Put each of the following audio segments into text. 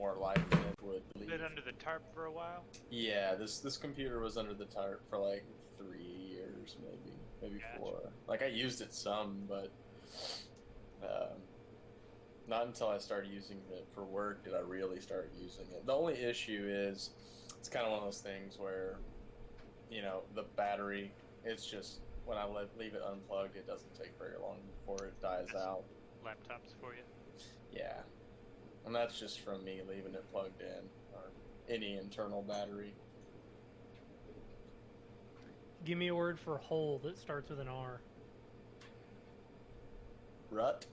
more life in it would leave. Been under the tarp for a while? Yeah, this computer was under the tarp for like 3 years, maybe Gotcha. 4. Like I used it some, but not until I started using it for work did I really start using it. The only issue is it's kind of one of those things where, you know, the battery, it's just when I leave it unplugged, it doesn't take very long before it dies out. Laptops for you? Yeah. And that's just from me leaving it plugged in, or any internal battery. Give me a word for hole that starts with an R. Rut.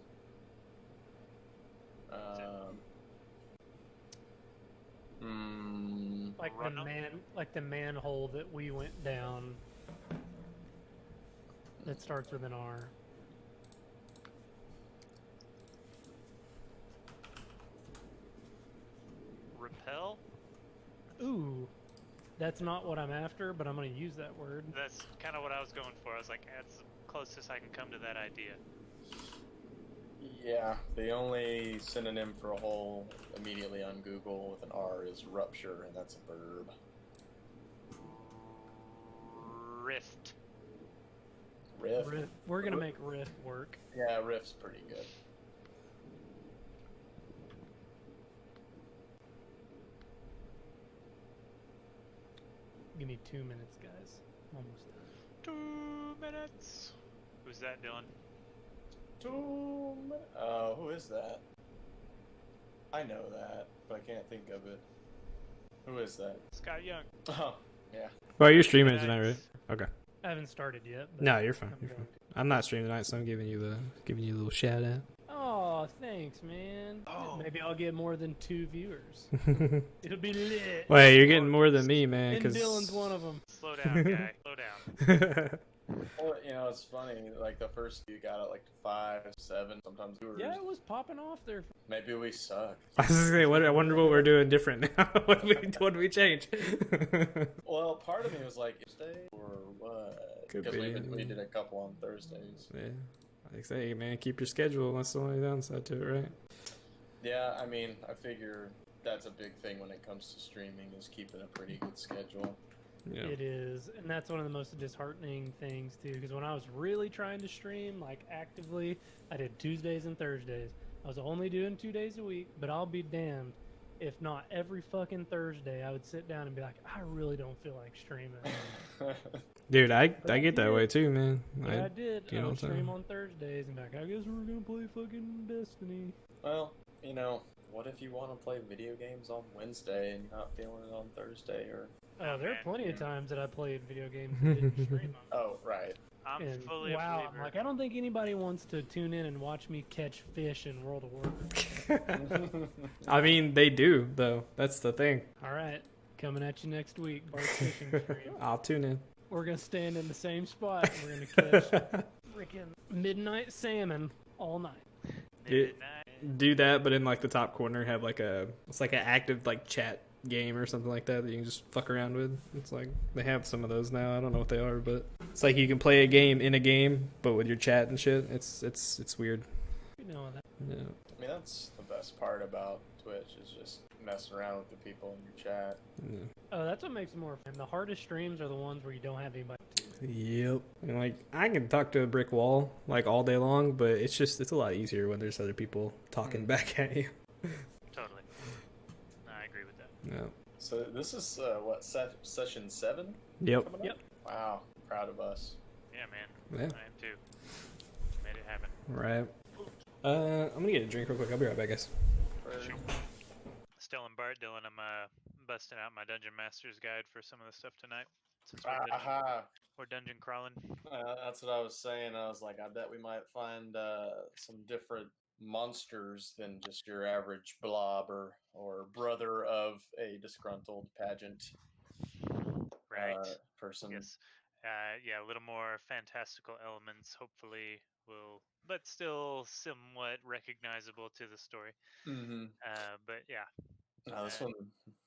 Like the manhole that we went down that starts with an R. Repel? Ooh, that's not what I'm after, but I'm going to use that word. That's kind of what I was going for. I was like, that's the closest I can come to that idea. Yeah, the only synonym for a hole immediately on Google with an R is rupture, and that's a verb. Rift. Rift? We're going to make rift work. Yeah, rift's pretty good. Give me 2 minutes, guys. Almost done. 2 minutes. Who's that, Dillon? 2 minutes. Who is that? I know that, but I can't think of it. Who is that? Scott Young. Oh, yeah. Well, you're streaming tonight, right? Okay. I haven't started yet. But No, you're fine. You're fine. I'm not streaming tonight, so I'm giving you a little shout out. Oh, thanks, man. Oh. Maybe I'll get more than 2 viewers. It'll be lit. Wait, you're getting more than me, man. And Dylan's one of them. Slow down, guy. Slow down. Well, you know, it's funny. Like the first few got at like 5, 7, sometimes viewers. Yeah, it was popping off there. Maybe we suck. I was gonna say, I wonder what we're doing different now. what did we change? Well, part of me was like, Thursday or what? Could Because be. we did a couple on Thursdays. Yeah. Like I say, man, keep your schedule. That's the only downside to it, right? Yeah, I mean, I figure that's a big thing when it comes to streaming is keeping a pretty good schedule. Yeah. It is, and that's one of the most disheartening things too. Because when I was really trying to stream, like actively, I did Tuesdays and Thursdays. I was only doing 2 days a week, but I'll be damned if not every fucking Thursday I would sit down and be like, I really don't feel like streaming. Dude, I get that way too, man. Yeah, I did. you I know would what I'm stream on Thursdays and be like, I guess we're gonna play fucking Destiny. Well, you know, what if you want to play video games on Wednesday and you're not feeling it on Thursday or... There are plenty of times that I played video games and didn't stream them. Oh, right. I'm And fully a wow, believer. like I don't think anybody wants to tune in and watch me catch fish in World of Warcraft. I mean, they do, though. That's the thing. All right, coming at you next week, Bart's fishing stream. I'll tune in. We're gonna stand in the same spot. And we're gonna catch freaking midnight salmon all night. Do that, but in like the top corner, have like it's like an active like chat game or something like that you can just fuck around with. It's like they have some of those now. I don't know what they are, but it's like you can play a game in a game, but with your chat and shit. It's weird. You know that. Yeah. I mean, that's the best part about Twitch is just messing around with the people in your chat. Yeah. Oh, that's what makes it more fun. The hardest streams are the ones where you don't have anybody to. Yep. And like I can talk to a brick wall like all day long, but it's a lot easier when there's other people talking back at you. Totally. I agree with that. Yeah. So this is, what, session 7? Yep. coming up? Yep. Wow, proud of us. Yeah, man. Yeah. I am too. Made it happen. Right. I'm gonna get a drink real quick. I'll be right back, guys. Sure. Still in Bart, Dillon, I'm busting out my Dungeon Master's Guide for some of the stuff tonight. Since we're dungeon crawling. That's what I was saying. I was like, I bet we might find some different monsters than just your average blob or brother of a disgruntled pageant Right. person. Yes. Yeah, a little more fantastical elements, hopefully, but still somewhat recognizable to the story. Mm-hmm. But yeah. No, this one,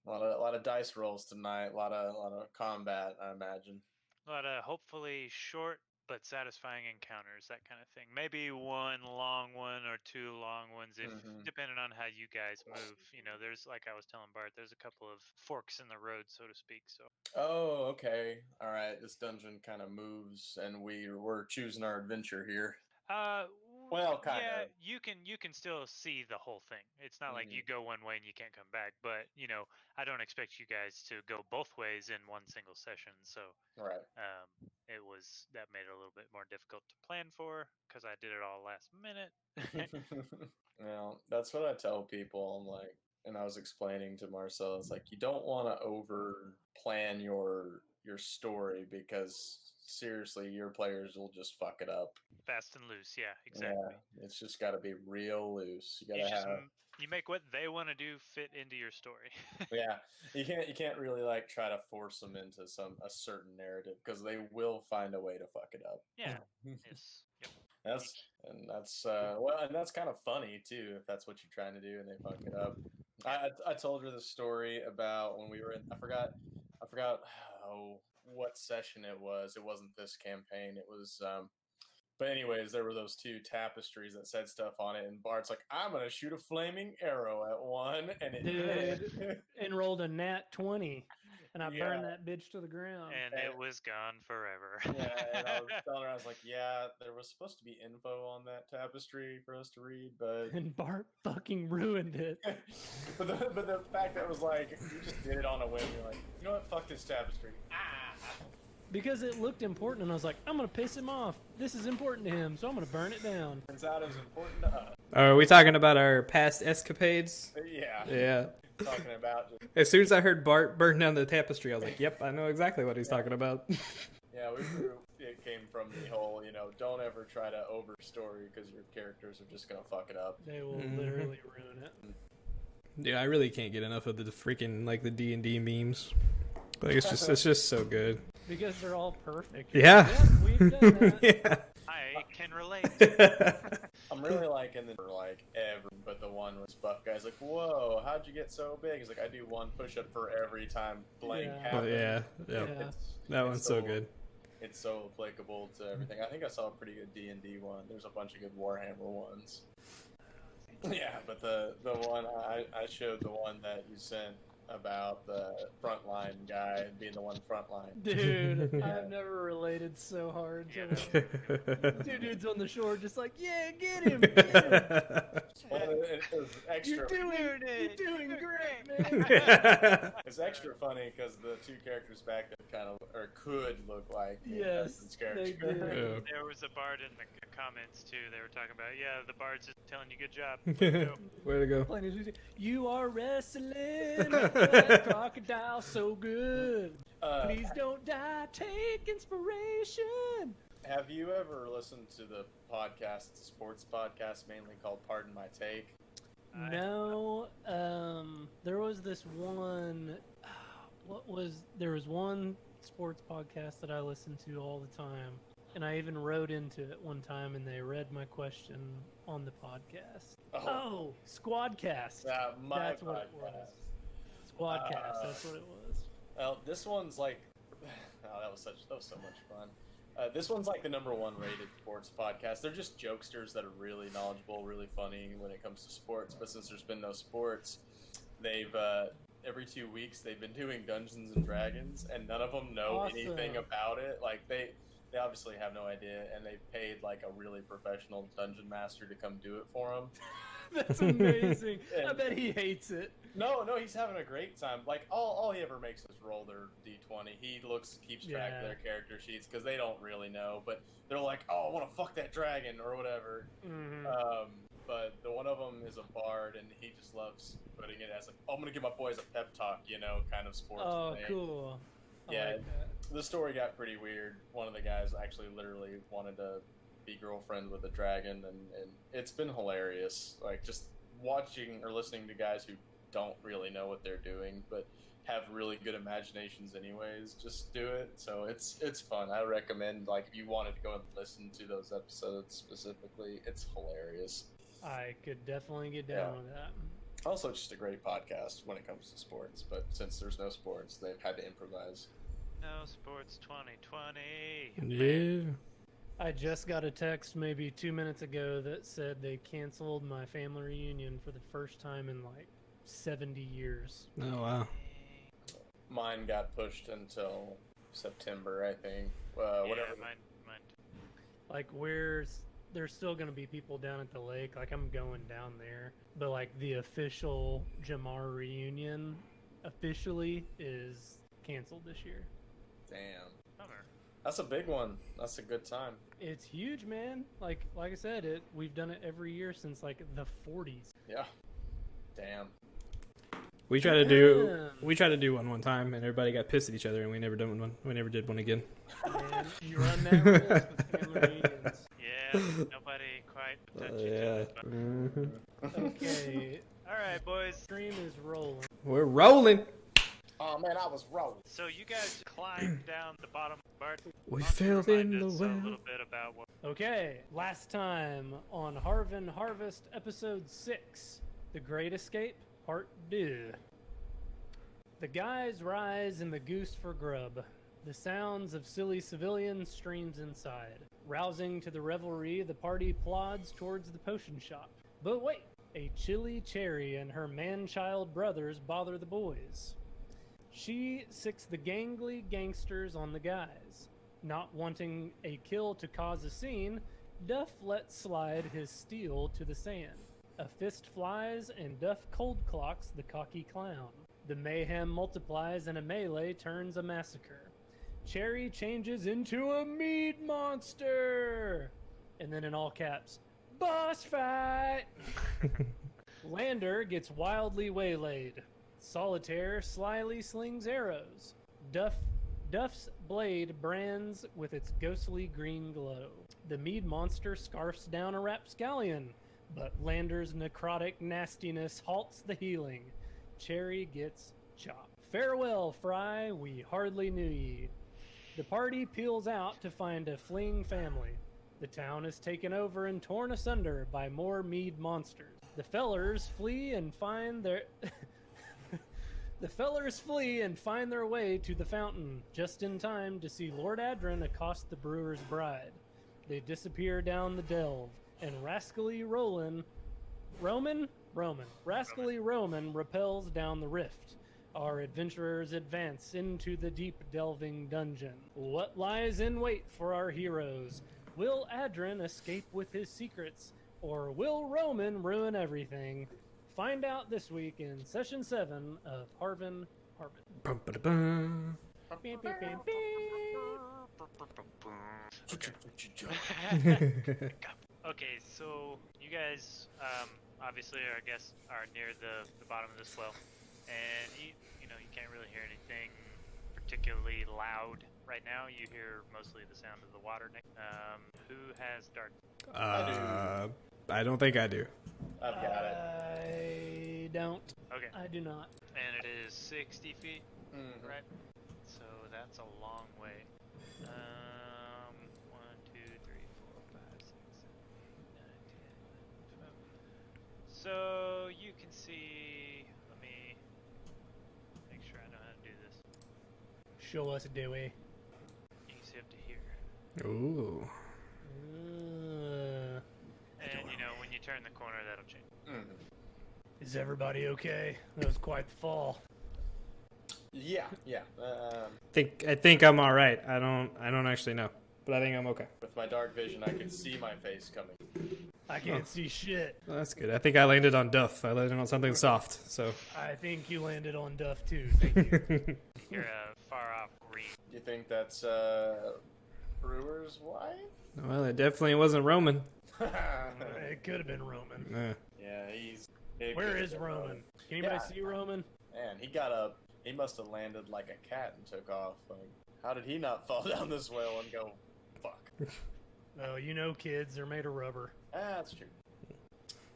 a lot of dice rolls tonight. A lot of combat, I imagine. A lot of hopefully short but satisfying encounters, that kind of thing. Maybe one long one or two long ones, if depending on how you guys move. You know, there's, like I was telling Bart, there's a couple of forks in the road, so to speak. So. Oh, okay. All right. This dungeon kind of moves, and we're choosing our adventure here. Well, kind yeah, of. you can still see the whole thing. It's not like you go one way and you can't come back. But you know, I don't expect you guys to go both ways in one single session. So Right. that made it a little bit more difficult to plan for because I did it all last minute. Well, that's what I tell people. I'm like, and I was explaining to Marcel, it's like you don't want to over plan your story because seriously, your players will just fuck it up. Fast and loose, yeah, exactly. Yeah, it's just got to be real loose. You gotta have. You make what they want to do fit into your story. Yeah, you can't really like try to force them into a certain narrative because they will find a way to fuck it up. Yeah. Yes. Yep. That's kind of funny too if that's what you're trying to do and they fuck it up. I told her the story about when we were in. I forgot what session it was. It wasn't this campaign. It was. But anyways, there were those two tapestries that said stuff on it, and Bart's like, "I'm gonna shoot a flaming arrow at one," and it did. And rolled a nat 20, and I burned that bitch to the ground. And it was gone forever. Yeah, and I was telling her, I was like, "Yeah, there was supposed to be info on that tapestry for us to read, but..." And Bart fucking ruined it. but the fact that it was like, you just did it on a whim, you're like, you know what, fuck this tapestry. Because it looked important, and I was like, I'm going to piss him off. This is important to him, so I'm going to burn it down. Turns out it was important to us. Are we talking about our past escapades? Yeah. Yeah. Talking about... As soon as I heard Bart burn down the tapestry, I was like, yep, I know exactly what he's talking about. Yeah, it came from the whole, don't ever try to overstory because your characters are just going to fuck it up. They will literally ruin it. Dude, I really can't get enough of the freaking, like, the D&D memes. Like, it's just so good. Because they're all perfect. Yeah. Yep, we've done that. Yeah. I can relate. I'm really liking but the one was buff guy's like, whoa, how'd you get so big? He's like, I do one push-up for every time blank happens. Yeah. That one's so good. It's so applicable to everything. I think I saw a pretty good D&D one. There's a bunch of good Warhammer ones. Yeah, but the one I showed the one that you sent about the frontline guy being the one frontline. Dude, I've never related so hard to him. Two dudes on the shore just like, yeah, get him. Well, it was extra. You're doing great, man. It's extra funny because the two characters back that kind of could look like yes, they did. Yeah. There was a Bard in the comments too. They were talking about, the Bard's just telling you good job. Way to go. You are wrestling that crocodile so good. Please don't die. Take inspiration. Have you ever listened to the podcast, it's a sports podcast mainly called Pardon My Take? No. There was this one. There was one sports podcast that I listened to all the time. And I even wrote into it one time, and they read my question on the podcast. Oh, Squadcast. That's what it was. Squadcast. That's what it was. Well, this one's like, that was so much fun. This one's like the #1 rated sports podcast. They're just jokesters that are really knowledgeable, really funny when it comes to sports. But since there's been no sports, they've every 2 weeks they've been doing Dungeons and Dragons, and none of them know anything about it. Like they obviously have no idea, and they paid like a really professional dungeon master to come do it for them. That's amazing. I bet he hates it. No, he's having a great time. Like all he ever makes is roll their D20. He keeps track of their character sheets because they don't really know, but they're like, oh, I want to fuck that dragon or whatever. Mm-hmm. But the one of them is a bard, and he just loves putting it as like, oh, I'm gonna give my boys a pep talk, kind of sports. Oh, thing. cool. I yeah, like that. The story got pretty weird. One of the guys actually literally wanted to be girlfriend with a dragon, and it's been hilarious. Like just watching or listening to guys who don't really know what they're doing, but have really good imaginations anyways. Just do it. So it's fun. I recommend, like, if you wanted to go and listen to those episodes specifically, it's hilarious. I could definitely get down with that. Also, it's just a great podcast when it comes to sports, but since there's no sports, they've had to improvise. No sports 2020. Yeah. I just got a text maybe 2 minutes ago that said they canceled my family reunion for the first time in like 70 years. Oh wow. Mine got pushed until September, I think. Yeah, Whatever. mine. Like, there's still gonna be people down at the lake. Like, I'm going down there, but like the official Jamar reunion officially is canceled this year. Damn. Bummer. That's a big one. That's a good time. It's huge, man. Like I said, we've done it every year since like the 40s. Yeah. Damn. We tried to do one time, and everybody got pissed at each other, and we never did one. We never did one again. Man, you run that risk with family reunions. Yeah, nobody quite touched each Yeah. other. Okay, All right, boys. stream is rolling. We're rolling. Oh man, I was rolling. So you guys climbed down the bottom. Bart, We why don't you fell remind in the us well. a little bit about what. Okay, last time on Harven Harvest episode 6, The Great Escape, part 2. The guys rise and the goose for grub. The sounds of silly civilians streams inside. Rousing to the revelry, the party plods towards the potion shop. But wait, a chilly Cherry and her man-child brothers bother the boys. She sicks the gangly gangsters on the guys. Not wanting a kill to cause a scene, Duff lets slide his steel to the sand. A fist flies and Duff cold clocks the cocky clown. The mayhem multiplies and a melee turns a massacre. Cherry changes into a mead monster! And then in all caps, boss fight! Lander gets wildly waylaid. Solitaire slyly slings arrows. Duff's blade brands with its ghostly green glow. The mead monster scarfs down a rapscallion, but Lander's necrotic nastiness halts the healing. Cherry gets chopped. Farewell, Fry, we hardly knew ye. The party peels out to find a fleeing family. The town is taken over and torn asunder by more mead monsters. The fellers flee and find their way to the fountain, just in time to see Lord Adrin accost the brewer's bride. They disappear down the delve, and rascally Roman rappels down the rift. Our adventurers advance into the deep delving dungeon. What lies in wait for our heroes? Will Adrin escape with his secrets, or will Roman ruin everything? Find out this week in Session 7 of Harven Harvest. Bum-ba-da-bum. Okay, so you guys obviously, I guess, are near the bottom of this well, and you can't really hear anything particularly loud right now. You hear mostly the sound of the water. Who has dark? I don't think I do. I've got it. I don't. Okay, I do not. and it is 60 feet, Mhm. right? So that's a long way. 1, 2, 3, 4, 5, 6, 7, 8, 9, 10, 11, 12. So you can see. Let me make sure I know how to do this. Show us, Dewey. You can see up to here, Ooh. and when you turn the corner, that'll change. Mhm. Is everybody okay? That was quite the fall. Yeah. I think I'm all right. I don't actually know, but I think I'm okay. With my dark vision, I could see my face coming. I can't see shit. Well, that's good. I think I landed on Duff. I landed on something soft. So. I think you landed on Duff too. Thank you. You're a far off green. You think that's Brewer's wife? Well, it definitely wasn't Roman. It could have been Roman. Yeah, Where is Roman? Can anybody Yeah. see Roman? Man, he must have landed like a cat and took off. Like, how did he not fall down this well and go, fuck? Oh, kids are made of rubber. That's true.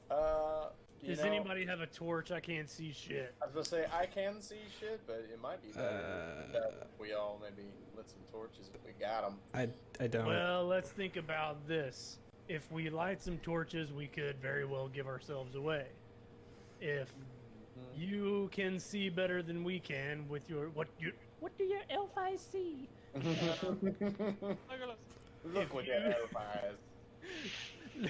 Does anybody have a torch? I can't see shit. I was gonna say I can see shit, but it might be better that we all maybe lit some torches if we got them. I don't. Well, let's think about this. If we light some torches, we could very well give ourselves away. If you can see better than we can with your what do your elf eyes see? Look with your elf eyes.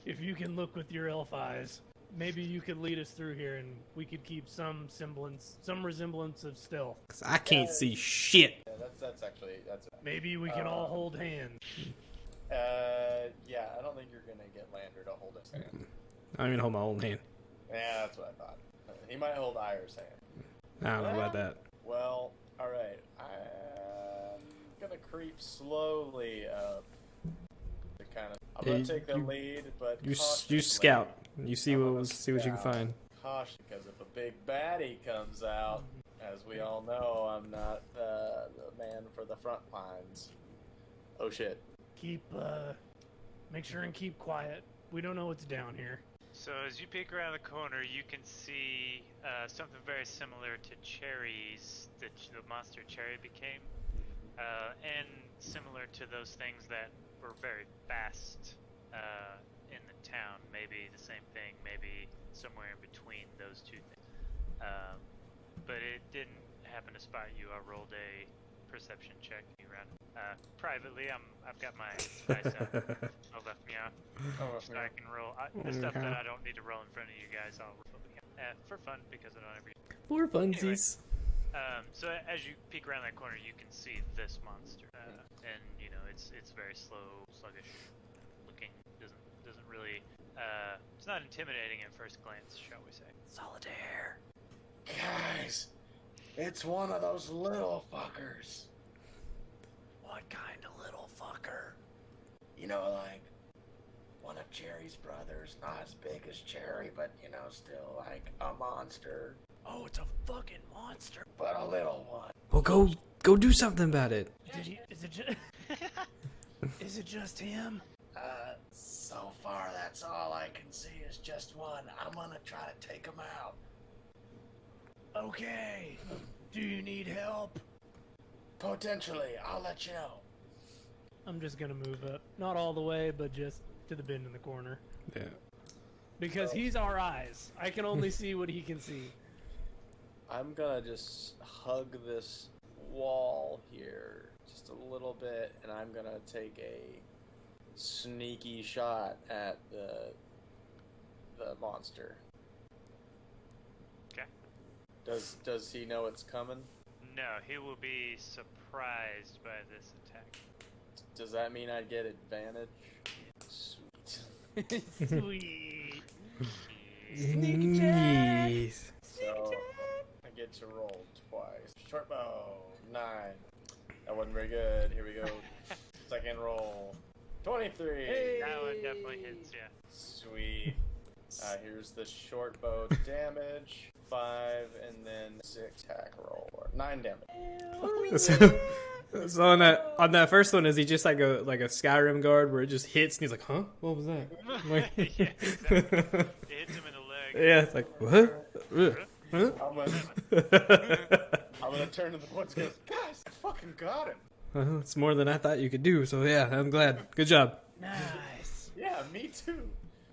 If you can look with your elf eyes, maybe you could lead us through here, and we could keep some resemblance of stealth. 'Cause I can't see shit. Yeah, that's actually Maybe we can all hold hands. Yeah, I don't think you're gonna get Lander to hold his hand. I don't even hold my own hand. Yeah, that's what I thought. He might hold Ira's hand. I don't know about that. Well, all right. I'm gonna creep slowly up. I'm gonna take the lead, but You cautiously. scout. You see what you can find. Caution, because if a big baddie comes out, as we all know, I'm not the man for the front lines. Oh shit. Make sure and keep quiet. We don't know what's down here. So as you peek around the corner, you can see something very similar to Cherry's, that the monster Cherry became, and similar to those things that were very fast in the town. Maybe the same thing, maybe somewhere in between those two things. But it didn't happen to spot you. I rolled a perception check around. Privately, I've got my dice out. I'll left me out. So I can roll the stuff that I don't need to roll in front of you guys. I'll roll for fun because I don't ever. For funsies. Anyway, so as you peek around that corner, you can see this monster, and you know it's very slow, sluggish looking. Doesn't really. It's not intimidating at first glance, shall we say? Solitaire. Guys, it's one of those little fuckers. What kind of little fucker? You know, like one of Cherry's brothers, not as big as Cherry, but you know, still like a monster. Oh, it's a fucking monster. But a little one. Well, go do something about it. Is it just him? So far that's all I can see is just one. I'm gonna try to take him out. Okay. Do you need help? Potentially, I'll let you know. I'm just gonna move up. Not all the way, but just to the bend in the corner. Yeah. Because he's our eyes. I can only see what he can see. I'm gonna just hug this wall here just a little bit, and I'm gonna take a sneaky shot at the monster. Okay. Does he know it's coming? No, he will be surprised by this attack. Does that mean I get advantage? Sweet. Sweet. Sneak attack. Yes. So I get to roll twice. Short bow, 9. That wasn't very good. Here we go. Second roll, 23. Hey. That one definitely hits, yeah. Sweet. Here's the short bow damage. 5 and then 6 attack roll. 9 damage. So on that first one, is he just like a Skyrim guard where it just hits and he's like, huh? What was that? Like, Yeah, exactly. It hits him in the leg. yeah, it's like what? Huh? I'm gonna turn to the boys and go, guys, I fucking got him. It's more than I thought you could do. So yeah, I'm glad. Good job. Nice. Yeah, me too.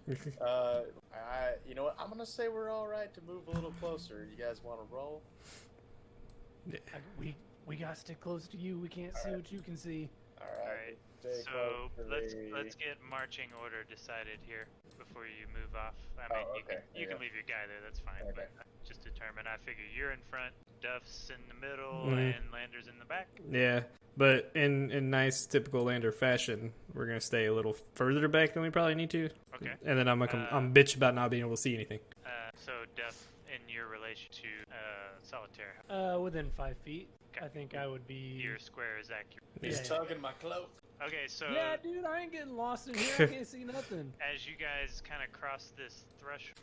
You know what? I'm gonna say we're all right to move a little closer. You guys want to roll? We gotta stick close to you. We can't see what you can see. All All right. right. Stay So close to let's get marching order decided here before you move off. I mean, okay. you can leave your guy there. That's fine. Okay. But just determine. I figure you're in front, Duff's in the middle, Mhm. and Lander's in the back. Yeah, but in nice typical Lander fashion, we're gonna stay a little further back than we probably need to. Okay. And then I'm bitch about not being able to see anything. So Duff, in your relation to Solitaire, Within 5 feet. Okay. I think I would be. your square is accurate. He's Yeah. tugging my cloak. Okay, so Yeah, dude, I ain't getting lost in here. I can't see nothing. as you guys kind of cross this threshold,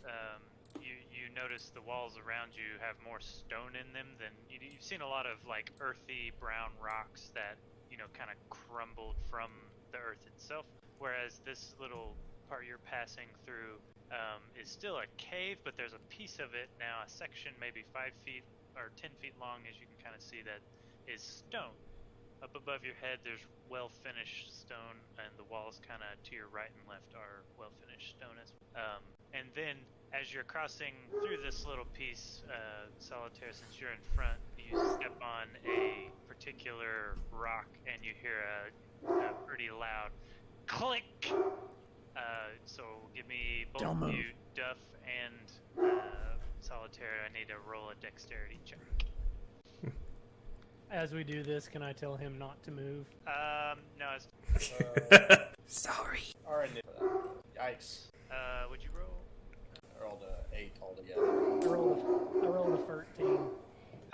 you notice the walls around you have more stone in them than you've seen. A lot of like earthy brown rocks that kind of crumbled from the earth itself, whereas this little part you're passing through is still a cave, but there's a piece of it now, a section maybe 5 feet or 10 feet long, as you can kind of see, that is stone. Up above your head, there's well-finished stone, and the walls kind of to your right and left are well-finished stone as well. And then, as you're crossing through this little piece, Solitaire, since you're in front, you step on a particular rock, and you hear a pretty loud click. So give me both Don't of move. you, Duff and Solitaire. I need to roll a dexterity check. As we do this, can I tell him not to move? No, it's, Sorry. Alright, yikes. would you roll? I rolled a 8 altogether. I rolled a 13.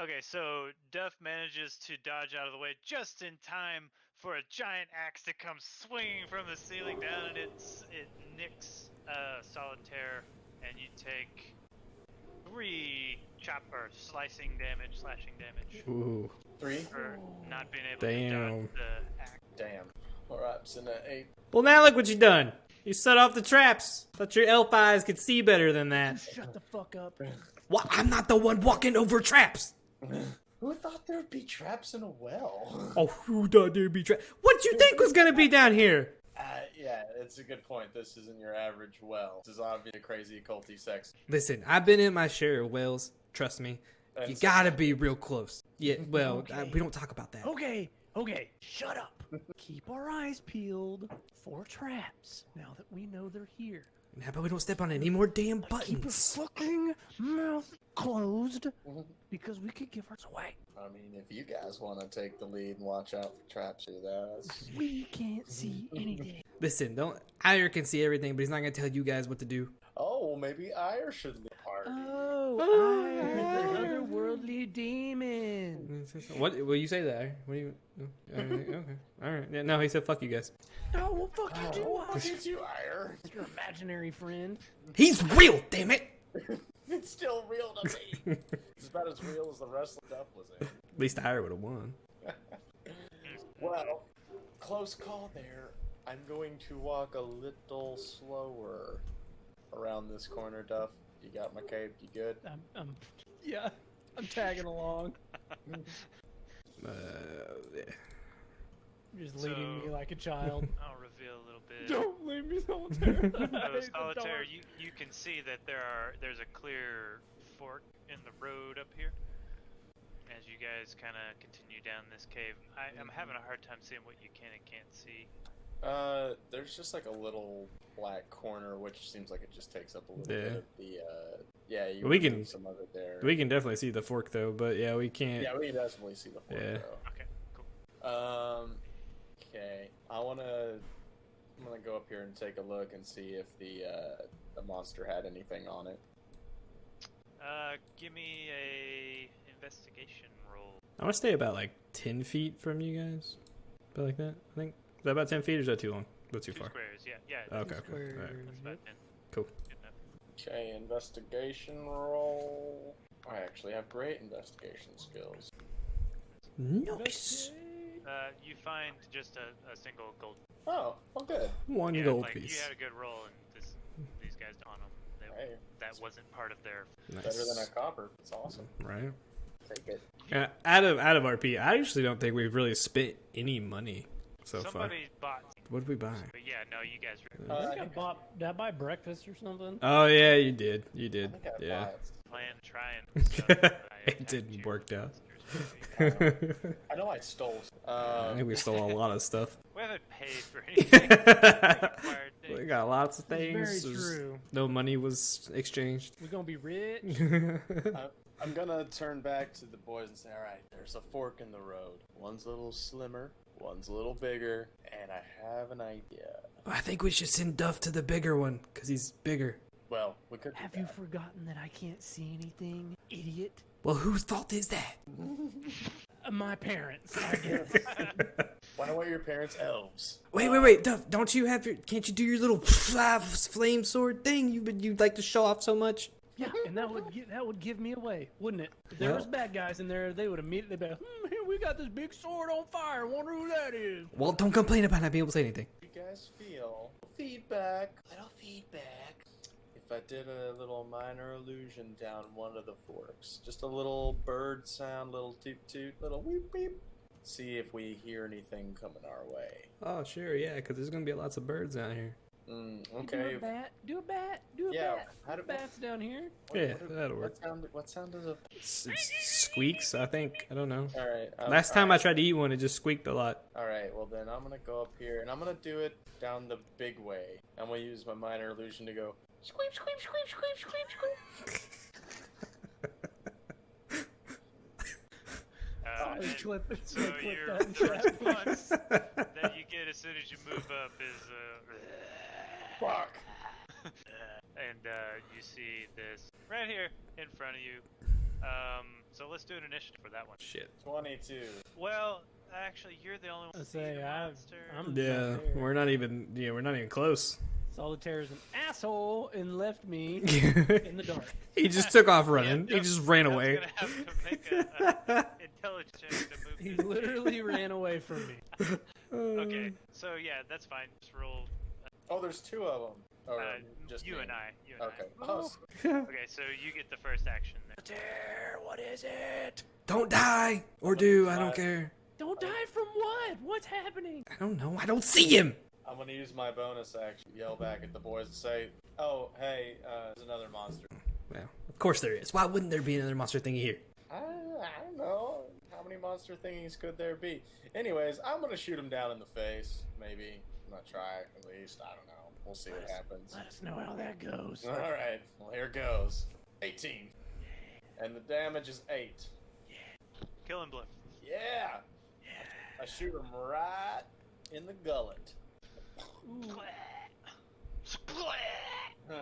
Okay, so Duff manages to dodge out of the way just in time for a giant axe to come swinging from the ceiling down, and it nicks Solitaire, and you take 3 slashing damage Ooh. 3? for not being able Damn. to dodge the axe. Damn. Alright, so now 8. Well, now look what you done. You set off the traps. Thought your elf eyes could see better than that. Shut the fuck up. What? I'm not the one walking over traps. Who thought there'd be traps in a well? Oh, who thought there'd be traps? What'd you think was gonna be down here? Yeah, it's a good point. This isn't your average well. This is obviously a crazy occulty sex. Listen, I've been in my share of wells. Trust me. And You so- gotta be real close. Yeah, well, Okay. we don't talk about that. Okay, shut up. Keep our eyes peeled for traps now that we know they're here. How about we don't step on any more damn Keep your buttons? fucking mouth closed because we could give ours away. I mean, if you guys want to take the lead and watch out for traps, do that. We can't see anything. Listen, don't. Ire can see everything, but he's not gonna tell you guys what to do. Oh, well, maybe Ire should lead the party. Oh, the otherworldly demon. What? Will you say that? Ire? What do you? All right, okay. All right. Yeah, no, he said, "Fuck you guys." No, well, fuck you too. Fuck you too, Ire. Your imaginary friend. He's real. Damn it. It's still real to me. It's about as real as the rest of Duff was in. At least Ire would have won. Well, close call there. I'm going to walk a little slower around this corner, Duff. You got my cape? You good? Yeah, I'm tagging along. Yeah. You're just leading me like a child. I'll reveal a little bit. Don't leave me solitary. So Solitaire, you can see that there's a clear fork in the road up here. As you guys kind of continue down this cave, I'm having a hard time seeing what you can and can't see. There's just like a little black corner, which seems like it just takes up a little Yeah. bit of the, you We can can- move some of it there. We can definitely see the fork though, but yeah, we can't. Yeah, we can definitely see the fork, Yeah. though. Okay, cool. Okay. I'm gonna go up here and take a look and see if the monster had anything on it. Give me a investigation roll. I want to stay about like 10 feet from you guys. About like that, I think. Is that about 10 feet or is that too long? That's too 2 far. squares, yeah. Okay. Squares. All right. That's about 10. Cool. Good enough. Okay, investigation roll. I actually have great investigation skills. Nice. You find just a single gold. Oh, well, good. One Yeah, gold like piece. you had a good roll, and these guys on them. Hey, That wasn't part of their. Nice. better than a copper. It's awesome. Right. Take it. Out of RP, I actually don't think we've really spent any money so far. Somebody bought. What did we buy? But yeah, no, you guys. I think did I buy breakfast or something? Oh yeah, you did. You I did. think I Yeah. bought- Plan trying. Stuff, It didn't work out. I know I stole. I think we stole a lot of stuff. We haven't paid for anything. Required We things. got lots of It's things. very There's- true. No money was exchanged. We're gonna be rich. I'm gonna turn back to the boys and say, all right, there's a fork in the road. One's a little slimmer, one's a little bigger, and I have an idea. I think we should send Duff to the bigger one because he's bigger. Well, we could do Have you that. forgotten that I can't see anything, idiot? Well, whose fault is that? My parents, I guess. Why weren't your parents elves? Wait, Duff! Don't you have your? Can't you do your little flame sword thing you like to show off so much? Yeah, and that would give me away, wouldn't it? If there Well- was bad guys in there, they would immediately be like, here we got this big sword on fire. Wonder who that is. Well, don't complain about not being able to say anything. You guys feel feedback? Little feedback. If I did a little minor illusion down one of the forks, just a little bird sound, little toot toot, little weep weep. See if we hear anything coming our way. Oh, sure, yeah, because there's gonna be lots of birds out here. Okay. Do a bat. Do a bat. Do a Yeah, bat. how do- Bats down here. Yeah, that'll work. What sound does a... It squeaks, I think. I don't know. Alright. Last time I tried to eat one, it just squeaked a lot. Alright, well then I'm gonna go up here, and I'm gonna do it down the big way. I'm gonna use my minor illusion to go... Squeep, squeep, squeep, squeep, squeep, squeep. Solid clip. So Clip your that and first trap. response that you get as soon as you move up is Fuck. and you see this right here in front of you. So let's do an initiative for that one. Shit. 22. Well, actually, you're the only one. I who say, sees the monster. I'm Yeah, right here. we're not even close. Solitaire is an asshole and left me in the dark. He just took off running. Yeah, He just ran Duff's away. gonna have to make a intelligence check to move. He this literally ran away from me. Okay, so yeah, that's fine. Just roll. Oh, there's two of them. Or just You me? and I. You and Okay. I. Oh, Okay, so you get the first action there. Solitaire, what is it? Don't die! Or do, I don't care. Don't die from what? What's happening? I don't know. I don't see him! I'm gonna use my bonus action. Yell back at the boys and say, "Oh, hey, there's another monster." Well, of course there is. Why wouldn't there be another monster thingy here? I don't know. How many monster thingies could there be? Anyways, I'm gonna shoot him down in the face. Maybe. I'm gonna try, at least. I don't know. We'll see what happens. Let us know how that goes. Alright, well, here goes. 18. And the damage is 8. Kill and bluff. Yeah! I shoot him right in the gullet.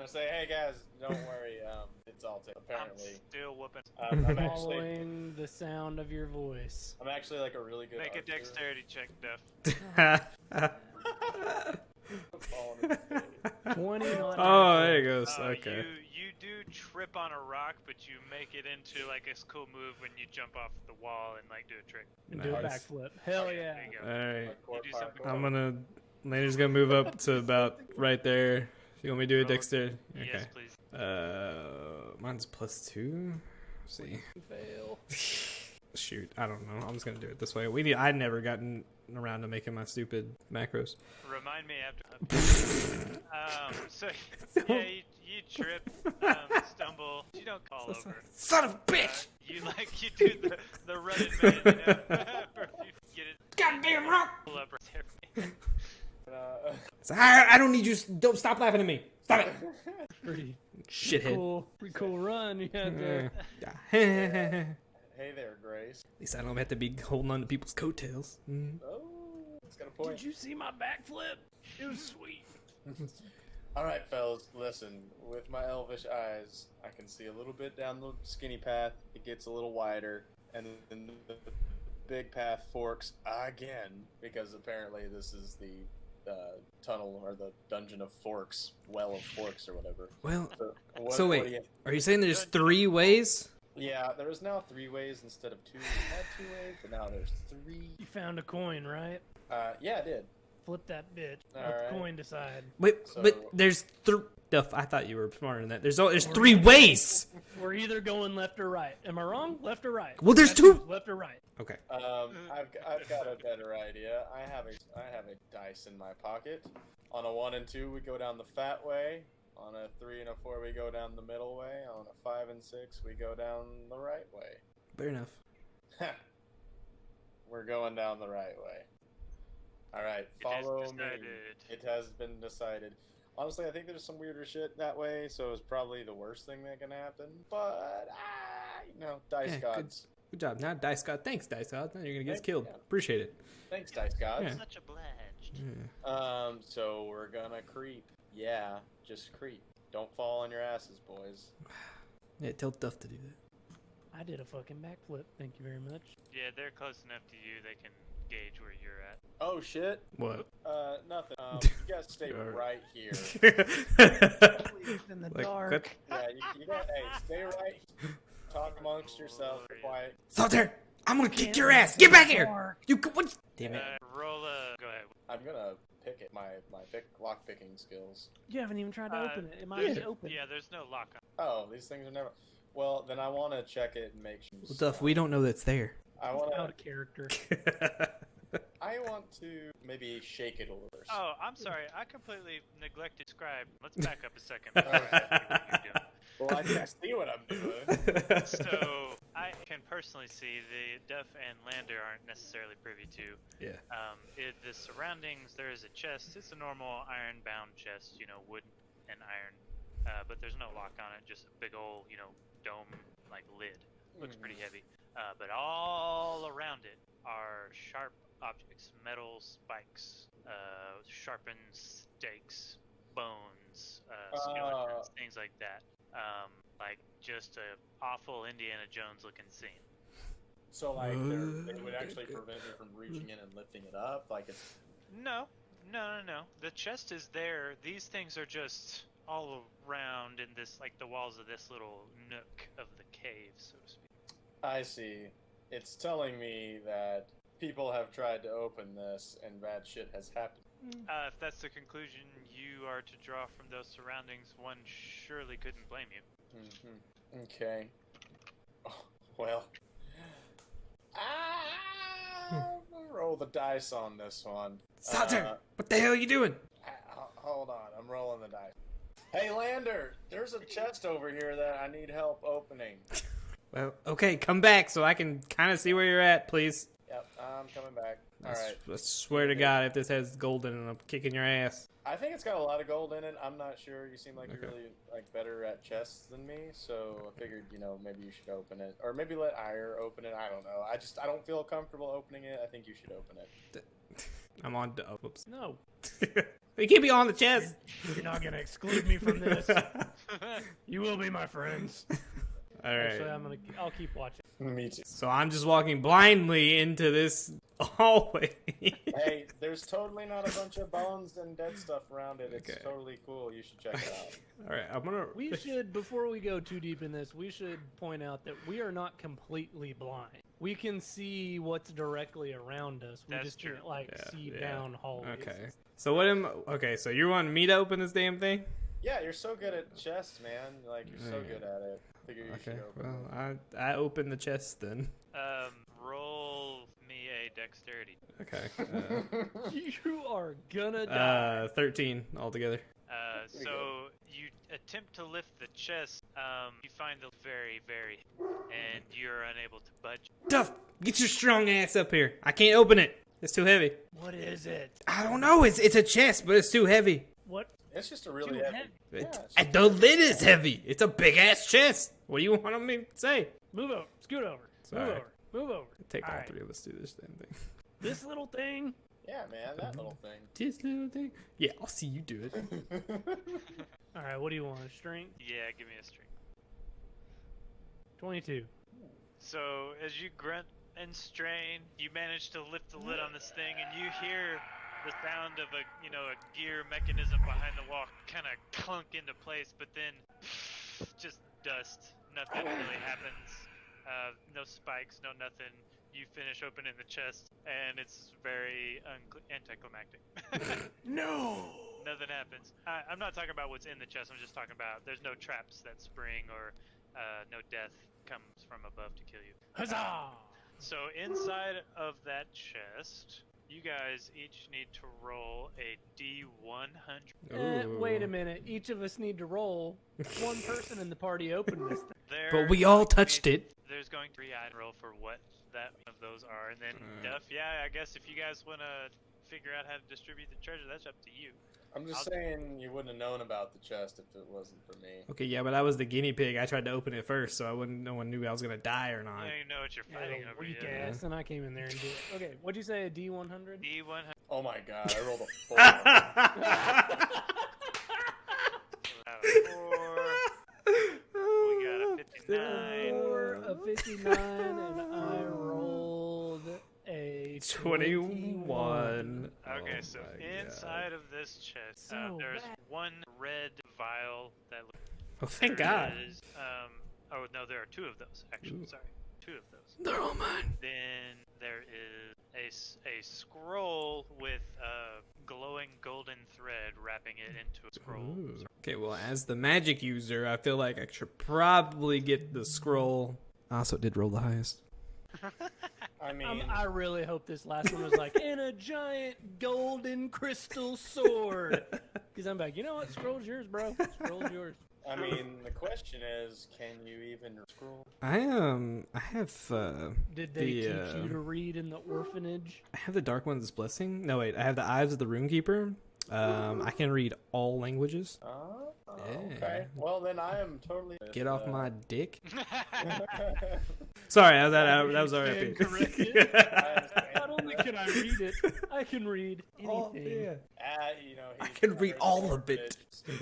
Say, hey guys, don't worry, it's all taken. Apparently. I'm still whooping. I'm actually Following the sound of your voice. like a really good Make a archer. dexterity check, Duff. Falling in the face. 20 on Oh, there he goes. Okay. You do trip on a rock, but you make it into like a cool move when you jump off the wall and like do a trick. and do a Nice. backflip. Hell yeah. There you go. Alright. Like You do something parkour. I'm gonna... Laner's gonna move up to about right there. You want me to do a Roll. dexterity? Okay. Yes, please. Mine's +2. Let's see. Fail. Shoot, I don't know. I'm just gonna do it this way. I'd never gotten around to making my stupid macros. Remind me after. So yeah, you trip, stumble. You don't fall over. Son of a bitch! You do the running man. You know, get it. Goddamn rock! Pull up right there. I don't need you. Don't stop laughing at me. Stop it. Pretty Shithead. pretty cool run. You had there. At Hey there, Grace. least I don't have to be holding on to people's coattails. Mm. Oh, it's got a point. Did you see my backflip? It was sweet. Alright, fellas, listen. With my elvish eyes, I can see a little bit down the skinny path. It gets a little wider, and then the big path forks again, because apparently this is the tunnel, or the dungeon of forks, well of forks, or whatever. Well, What, so what wait, do you- are you saying there's 3 ways? Yeah, there is now 3 ways instead of 2. We had 2 ways, but now there's 3. You found a coin, right? Yeah, I did. Flip that bitch. Let Alright. the coin decide. Wait, So- but there's Duff, I thought you were smarter than that. There's 3 ways. We're either going left or right. Am I wrong? Left or right? Well, there's Gotta 2. choose Left or right? Okay. I've got a better idea. I have a dice in my pocket. On a 1 and 2, we go down the fat way. On a 3 and a 4, we go down the middle way. On a 5 and 6, we go down the right way. Fair enough. We're going down the right way. Alright, follow me. decided. It has been decided. Honestly, I think there's some weirder shit that way, so it's probably the worst thing that can happen. But, dice Yeah, gods. Good job. Now, Dice God. Thanks, Dice God. Now you're gonna get us Thank- killed. yeah. Appreciate it. Thanks, dice gods. Yeah. Such obliged. Yeah. So we're gonna creep. Yeah, just creep. Don't fall on your asses, boys. Yeah, tell Duff to do that. I did a fucking backflip. Thank you very much. Yeah, they're close enough to you. They can gauge where you're at. Oh shit. What? Nothing. You guys stay Alright. right here. Please, in the Like, dark. what? Yeah, you got. Hey, stay right. Talk amongst yourselves. Be quiet. Salter, I'm gonna kick your ass. Get back here. You what? Damn it. Roll a. Go ahead. I'm gonna pick it. My lock picking skills. You haven't even tried to open it. It might be open. Yeah, there's no lock on. Oh, these things are never. Well, then I want to check it and make sure. Well, Duff, we don't know that's there. I want Out to. of character. I want to maybe shake it a little. Oh, I'm sorry. I completely neglected to describe. Let's back up a second. Before I ask you what you're doing. Well, I can see what I'm doing. So I can personally see the Duff and Lander aren't necessarily privy to. Yeah. The surroundings. There is a chest. It's a normal iron-bound chest, wood and iron, but there's no lock on it. Just a big old, dome like lid. Looks pretty heavy. But all around it are sharp objects, metal spikes, sharpened stakes, bones, skeletons, things like that. Like just a awful Indiana Jones looking scene. So like they would actually prevent me from reaching in and lifting it up, like it's. No. The chest is there. These things are just all around in this, like the walls of this little nook of the cave, so to speak. I see. It's telling me that people have tried to open this and bad shit has happened. If that's the conclusion you are to draw from those surroundings, one surely couldn't blame you. Okay. Oh, well. Roll the dice on this one. Salter, what the hell are you doing? Hold on, I'm rolling the dice. Hey, Lander, there's a chest over here that I need help opening. Well, okay, come back so I can kind of see where you're at, please. Yep, I'm coming back. Alright. I swear to God, if this has gold in it, I'm kicking your ass. I think it's got a lot of gold in it. I'm not sure. You seem like you're really better at chests than me, so I figured, maybe you should open it. Or maybe let Ire open it. I don't know. I don't feel comfortable opening it. I think you should open it. I'm on... Oh, whoops. No. You can't be on the chest. You're not going to exclude me from this. You will be my friends. All right. Actually, I'll keep watching. Me too. So I'm just walking blindly into this hallway. Hey, there's totally not a bunch of bones and dead stuff around it. It's totally cool. You should check it out. All right, We should, before we go too deep in this, we should point out that we are not completely blind. We can see what's directly around us. We That's just true. can't see down hallways. Okay. So so you want me to open this damn thing? Yeah, you're so good at chests, man. Like, you're so good at it. I figure you should open it. Well, I open the chest then. Roll me a dexterity. Okay. You are gonna die. 13 altogether. So you attempt to lift the chest. You find it very, very, and you're unable to budge. Duff, get your strong ass up here. I can't open it. It's too heavy. What is it? I don't know. It's a chest, but it's too heavy. What? It's just a really heavy. And the lid is heavy. It's a big ass chest. What do you want me to say? Move over. Scoot over. Sorry. Move over. Take all right. three of us to do this damn thing. This little thing. Yeah, man, that little thing. This little thing. Yeah, I'll see you do it. All right. What do you want? A strength? Yeah, give me a string. 22. So as you grunt and strain, you manage to lift the lid on this thing, and you hear the sound of a gear mechanism behind the wall kind of clunk into place, but then just dust. Nothing really happens. No spikes, no nothing. You finish opening the chest, and it's very anticlimactic. No. Nothing happens. I'm not talking about what's in the chest. I'm just talking about there's no traps that spring or no death comes from above to kill you. Huzzah! So inside of that chest, you guys each need to roll a D100. Wait a minute. Each of us need to roll. One person in the party opened this thing. But we all touched it. There's going to be a roll for what that of those are, and then Duff. Yeah, I guess if you guys want to figure out how to distribute the treasure, that's up to you. I'm just saying you wouldn't have known about the chest if it wasn't for me. Okay, yeah, but I was the guinea pig. I tried to open it first, so no one knew I was gonna die or not. You don't even know what you're fighting over Weak yet. ass, and I came in there and did it. Okay, what'd you say? A D100? D100. Oh my god, I rolled a 4. We got a 59. 4, a 59, and I rolled a 21. Okay, so inside of this chest, there's one red vial that. Oh, thank God. Oh no, there are two of those. Actually, sorry, two of those. They're all mine. Then there is a scroll with a glowing golden thread wrapping it into a scroll. Ooh. Okay, well, as the magic user, I feel like I should probably get the scroll. I also did roll the highest. I mean, I really hope this last one was like, and a giant golden crystal sword. Because I'm like, you know what? Scroll's yours, bro. Scroll's yours. I mean, the question is, can you even scroll? I have Did they teach you to read in the orphanage? I have the Dark One's Blessing. No, wait, I have the Eyes of the Runekeeper. I can read all languages. Okay. Yeah. Well, then I am totally. Get off my dick. Sorry, that was already corrected. Not only can I read it, I can read anything. Oh, yeah. You know, I can read all of it. So.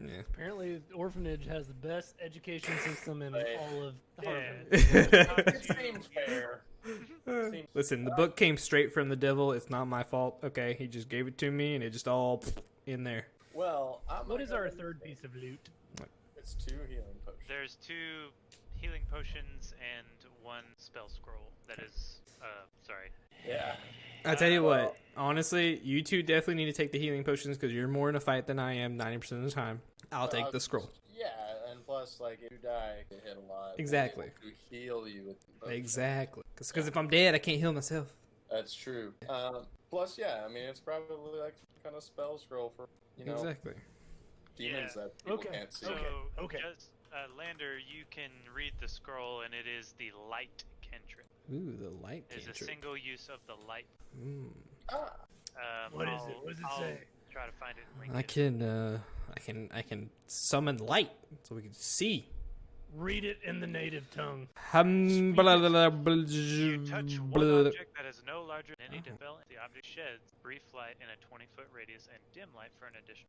Yeah. Apparently, the orphanage has the best education system in Right. all of Harvard. It seems fair. Listen, the book came straight from the devil. It's not my fault. Okay, he just gave it to me, and it just all in there. Well, What is our third piece of loot? It's 2 healing potions. There's 2 healing potions and 1 spell scroll. That is, sorry. Yeah. I tell you what, honestly, you two definitely need to take the healing potions because you're more in a fight than I am 90% of the time. I'll take the scroll. Yeah, and plus, like, if you die, you hit a lot. Exactly. To heal you with the potion. Exactly. Because if I'm dead, I can't heal myself. That's true. Plus, yeah, I mean, it's probably like kind of spell scroll for, you know, Exactly. demons Yeah. that people Okay. can't see. So, Okay. Just, Lander, you can read the scroll, and it is the light cantrip. Ooh, the light It's a cantrip. single use of the light. Mm. Ah, What is it? What does it I'll say? try to find it. And link I it. can summon light so we can see. Read it in the native tongue. Hum, blah, blah, blah, You touch one blah. object that is no larger than any dispel. The object sheds brief light in a 20-foot radius and dim light for an addition.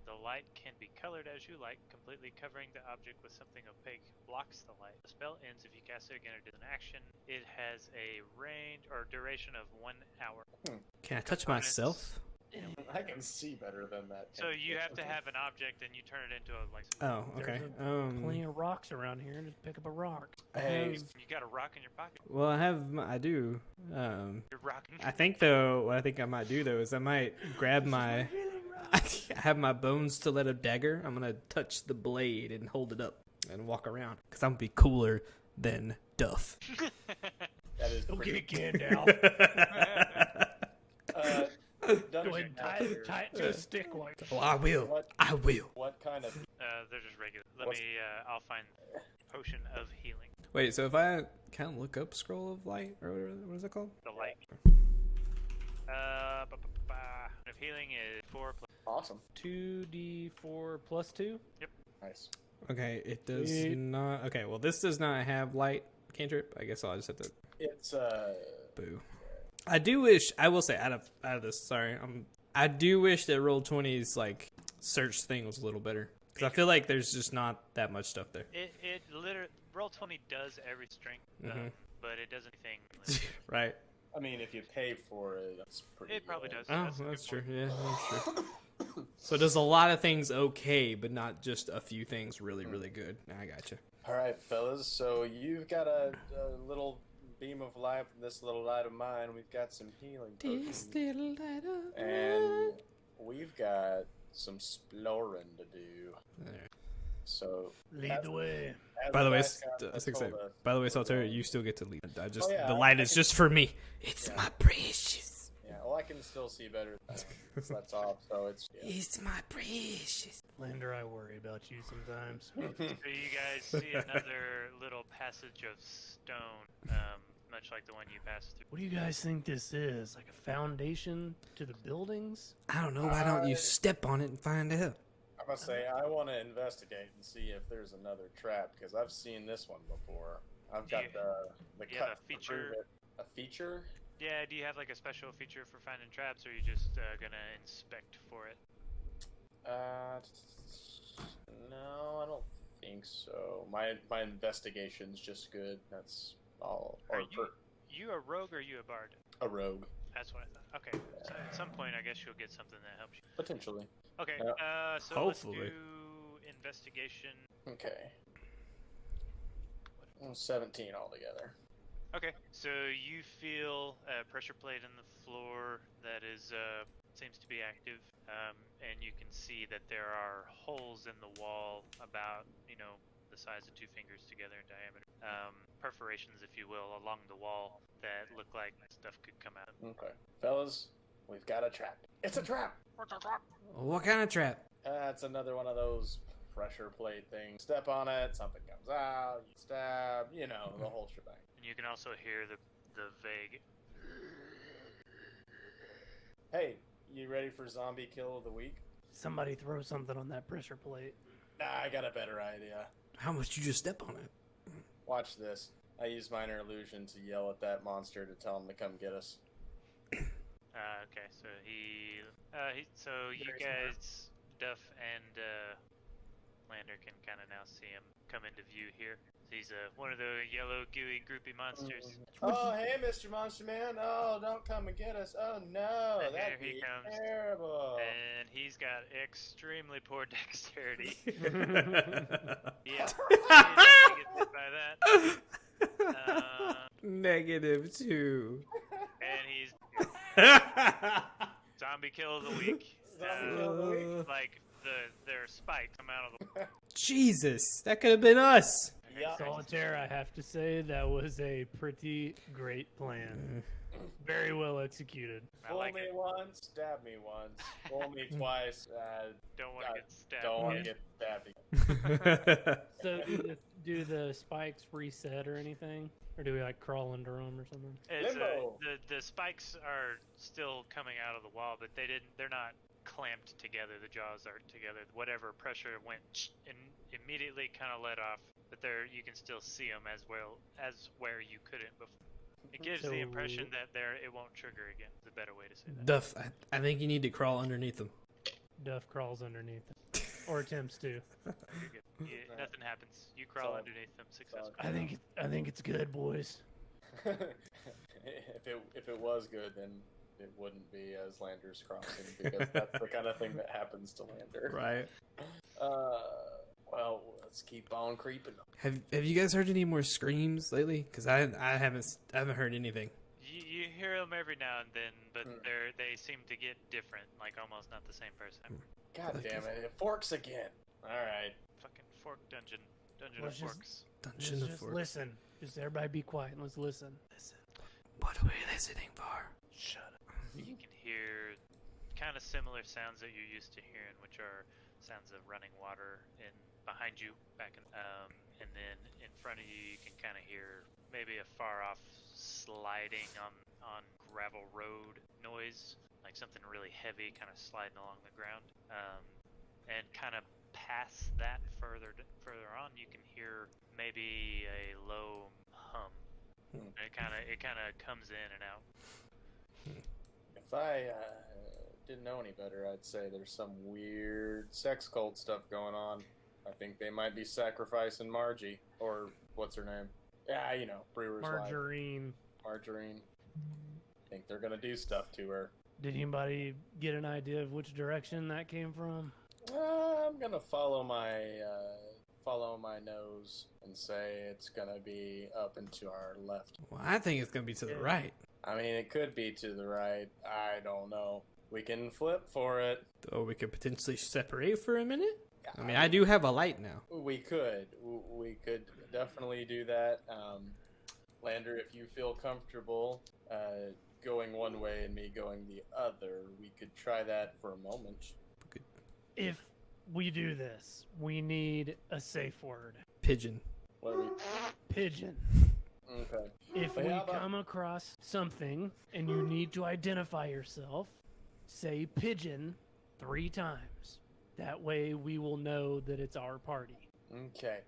The light can be colored as you like, completely covering the object with something opaque blocks the light. The spell ends if you cast it again or do an action. It has a range or duration of 1 hour. Can I touch Components. myself? I can see better than that. So you have to have an object and you turn it into a like. Oh, okay. Plenty of rocks around here. Just pick up a rock. Hey, You got a rock in your pocket. Well, I do. You're rocking. I think though, what I think I might do though is I might grab my. I have my bones to let a dagger. I'm gonna touch the blade and hold it up and walk around because I'm gonna be cooler than Duff. that is Okay, pretty. Gandalf. Go Dungeon ahead and tie it to a stick. Like. Oh, I will. What? I will. What kind of? They're just regular. What's- I'll find potion of healing. Wait, so if I kind of look up Scroll of Light or what is it called? The light. Of healing is 4 plus. Awesome. 2d4 plus 2. Nice. Okay, it does Sweet. not. Okay, well this does not have light cantrip. I guess I'll just have to. It's Boo. I do wish. I will say out of this. Sorry, I do wish that Roll20's like search thing was a little better because I feel like there's just not that much stuff there. It literally Roll20 does every strength, Mhm. but it does anything. Right. I mean, if you pay for it, that's pretty. It probably good. does. Oh, a good that's true. point. Yeah, that's true. So it does a lot of things okay, but not just a few things really, really good. I gotcha. All right, fellas. So you've got a little beam of light from this little light of mine. We've got some healing potions, little light of and we've got some exploring to do. There. So Lead the way. as By the way, last guy told us- by the way, Saltaire, you still get to lead. I just Oh, yeah, the I light is can- just for me. It's Yeah. my precious. Yeah, well, I can still see better. That's off. So it's. Yeah. It's my precious. Lander, I worry about you sometimes. So you guys see another little passage of stone, much like the one you passed through. What do you guys think this is? Like a foundation to the buildings? I don't know. Why don't you step on it and find out? I must say, I want to investigate and see if there's another trap because I've seen this one before. I've got the you have cut. a feature? A feature? Yeah, do you have like a special feature for finding traps, or are you just gonna inspect for it? No, I don't think so. My investigation's just good. That's all. Are Or you a rogue or are you a bard? a rogue, That's what I thought. Okay, so at some point I guess you'll get something that helps you. potentially. Okay, Yeah. so Hopefully. let's do investigation. Okay. 17 altogether. Okay, so you feel a pressure plate in the floor that is seems to be active, and you can see that there are holes in the wall about the size of 2 fingers together in diameter. Perforations, if you will, along the wall that look like stuff could come out. Okay. Fellas, we've got a trap. It's a trap! What kind of trap? It's another one of those pressure plate things. Step on it, something comes out, you stab, you know, the whole shebang. And you can also hear the vague. Hey, you ready for zombie kill of the week? Somebody throw something on that pressure plate. Nah, I got a better idea. How much you just step on it? Watch this. I use minor illusion to yell at that monster to tell him to come get us. Okay, so you guys, Duff and Lander, can kind of now see him come into view here. He's one of the yellow, gooey, groupy monsters. Oh, hey, Mr. Monster Man. Oh, don't come and get us. Oh, no. And That'd here he be comes. terrible. And he's got extremely poor dexterity. Yeah, he gets hit by that. -2. And he's zombie kill of the week. Zombie kill of the week? Like their spikes come out of the. Jesus, that could have been us. Yeah. Solitaire, I have to say, that was a pretty great plan. Very well executed. I Fool like me it. once, stab me once. Fool me twice, Don't want to get stabbed. don't want to again. get stabbed. So do the spikes reset or anything? Or do we like crawl under them or something? It's, Limbo. the spikes are still coming out of the wall, but they're not clamped together. The jaws aren't together. Whatever pressure went and immediately kind of let off, but you can still see them as well as where you couldn't before. It gives the impression that it won't trigger again. Is a better way to say that. Duff, I think you need to crawl underneath them. Duff crawls underneath them. Or attempts to. You're good. Nothing happens. You crawl Solid. underneath them successfully. I think it's good, boys. If it was good, then it wouldn't be as Lander's crossing, because that's the kind of thing that happens to Lander. Right. Well, let's keep on creeping. Have you guys heard any more screams lately? Because I haven't heard anything. You hear them every now and then, but they seem to get different, like almost not the same person. God damn it! Forks again. All right. Fucking fork dungeon of Let's just- forks. Dungeon of Just Forks. listen. Just everybody be quiet and let's listen. What are we listening for? Shut up. You can hear kind of similar sounds that you're used to hearing, which are sounds of running water behind you, and then in front of you, you can kind of hear maybe a far off sliding on gravel road noise, like something really heavy kind of sliding along the ground. And kind of past that, further on, you can hear maybe a low hum. And it kind of comes in and out. If I didn't know any better, I'd say there's some weird sex cult stuff going on. I think they might be sacrificing Margie, or what's her name? Yeah, you know, Brewer's wife. Margarine. Margarine. I think they're gonna do stuff to her. Did anybody get an idea of which direction that came from? I'm gonna follow my nose and say it's gonna be up and to our left. Well, I think it's gonna be to the right. I mean, it could be to the right. I don't know. We can flip for it. Or we could potentially separate for a minute. I mean, I do have a light now. We could definitely do that. Lander, if you feel comfortable going one way and me going the other, we could try that for a moment. If we do this, we need a safe word. Pigeon. What do we... Pigeon. Okay. If But we how about- come across something and you need to identify yourself, say pigeon 3 times. That way we will know that it's our party. Okay.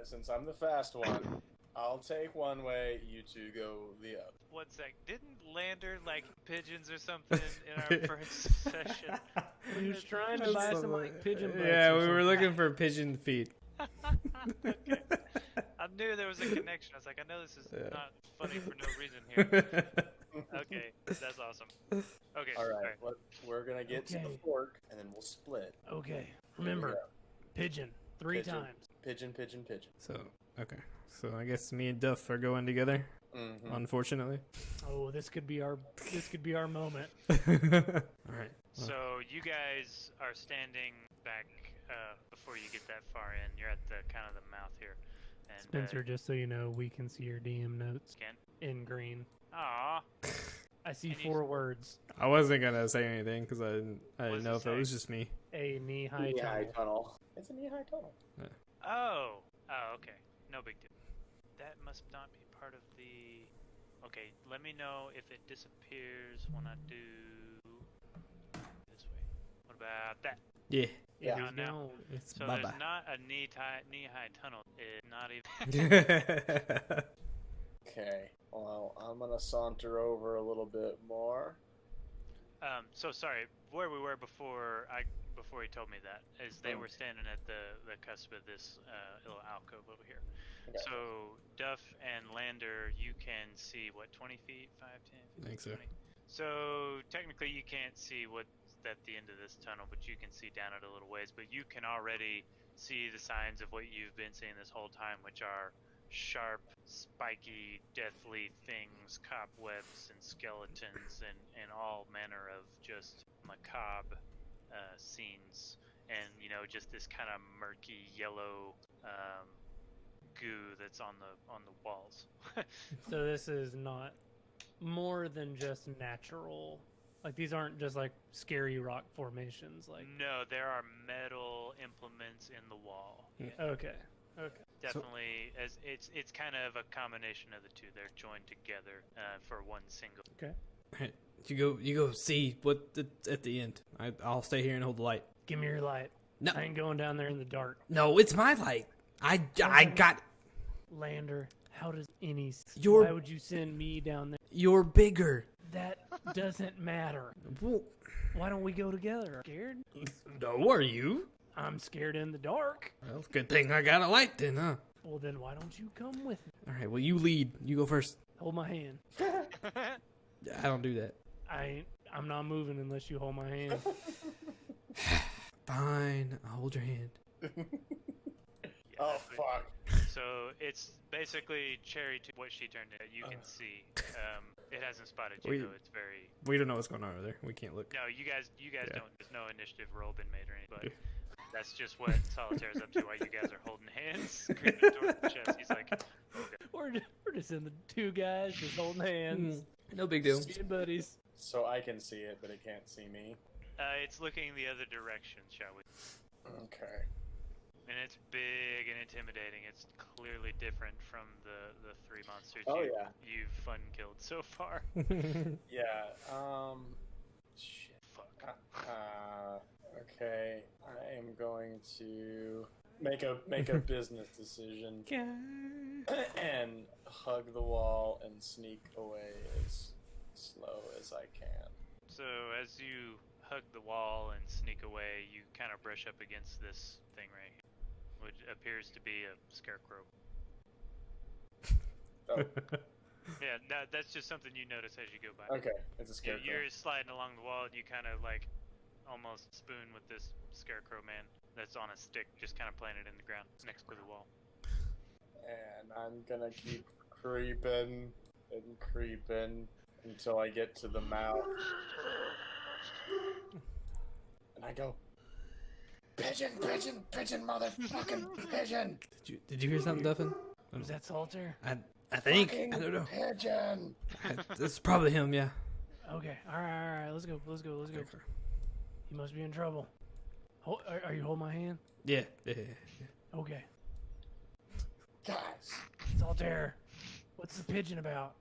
Since I'm the fast one, I'll take one way, you two go the other. One sec. Didn't Lander like pigeons or something in our first session? He was trying to buy some like pigeon butts. Yeah, or we were something. looking for pigeon feet. Okay. I knew there was a connection. I was like, I know this is not funny for no reason here. Okay, that's awesome. Okay, All right. We're gonna get to the Okay. fork, and then we'll split. Okay, Here we remember, go. pigeon 3 Pigeon. times. Pigeon, pigeon, pigeon. So, okay. So I guess me and Duff are going together, Mm-hmm. unfortunately. Oh, this could be our moment. All right. So you guys are standing back before you get that far in. You're at the kind of the mouth here. And, Spencer, just so you know, we can see your DM notes Again? in green. Aw. I see And you- 4 words. I wasn't gonna say anything because I didn't What's know it if it was say? just me. A knee-high Knee-high tunnel. tunnel. It's a knee-high tunnel. Oh. Oh, okay. No big deal. That must not be part of the... Okay, let me know if it disappears when I do... this way. What about that? Yeah. Yeah. Here Gone we now. go. It's So Baba. there's not a knee-high tunnel. It's not even... Okay. Well, I'm gonna saunter over a little bit more. So sorry, where we were before he told me that is they were standing at the cusp of this little alcove over here. Okay. So Duff and Lander, you can see what 20 feet, 5, 10, 15, I think so. 20. So technically you can't see what's at the end of this tunnel, but you can see down it a little ways. But you can already see the signs of what you've been seeing this whole time, which are sharp, spiky, deathly things, cobwebs and skeletons, and all manner of just macabre scenes, and just this kind of murky yellow goo that's on the walls. So this is not more than just natural. Like these aren't just like scary rock formations. Like No, there are metal implements in the wall. okay. Definitely, as it's kind of a combination of the two. They're joined together for one single. Alright, you go see what at the end. I'll stay here and hold the light. Give me your light. No, I ain't going down there in the dark. no, it's my light. I got. Lander, how does any... You're- Why would you send me down there? You're bigger. That doesn't matter. Well, Why don't we go together? Scared? no, are you? I'm scared in the dark. Well, good thing I got a light then, huh? Well, then why don't you come with me? All right, well, you lead. You go first. Hold my hand. I don't do that. I'm not moving unless you hold my hand. Fine, I'll hold your hand. Oh fuck. So it's basically Cherry to what she turned in. You can see. It hasn't spotted you Wait. though. It's very. We don't know what's going on over there. We can't look. No, you guys Yeah. don't. There's no initiative roll been made or anything. But Okay. that's just what Solitaire's up to while you guys are holding hands, grinning towards the chest. He's like, okay. We're just in the 2 guys just holding hands. No big deal. Being buddies. So I can see it, but it can't see me. It's looking the other direction, shall we? Okay. And it's big and intimidating. It's clearly different from the 3 monsters Oh, yeah. you've fun killed so far. Yeah. Shit. Fuck. Okay. I am going to make a business decision and hug the wall and sneak away as slow as I can. So as you hug the wall and sneak away, you kind of brush up against this thing right here, which appears to be a scarecrow. Oh, Yeah, that's just something you notice as you go by. okay. It's a scarecrow. You're sliding along the wall and you kind of like almost spoon with this scarecrow man that's on a stick, just kind of playing it in the ground next to the wall. And I'm gonna keep creeping and creeping until I get to the mouth. And I go, pigeon, pigeon, pigeon, motherfucking pigeon! Did you hear something, Duffin? Was that Salter? I think. Fucking I don't know. Pigeon! It's probably him, yeah. Okay. All right. Let's go. You must be in trouble. Are you holding my hand? Yeah. Okay. Guys, Saltaire, what's the pigeon about?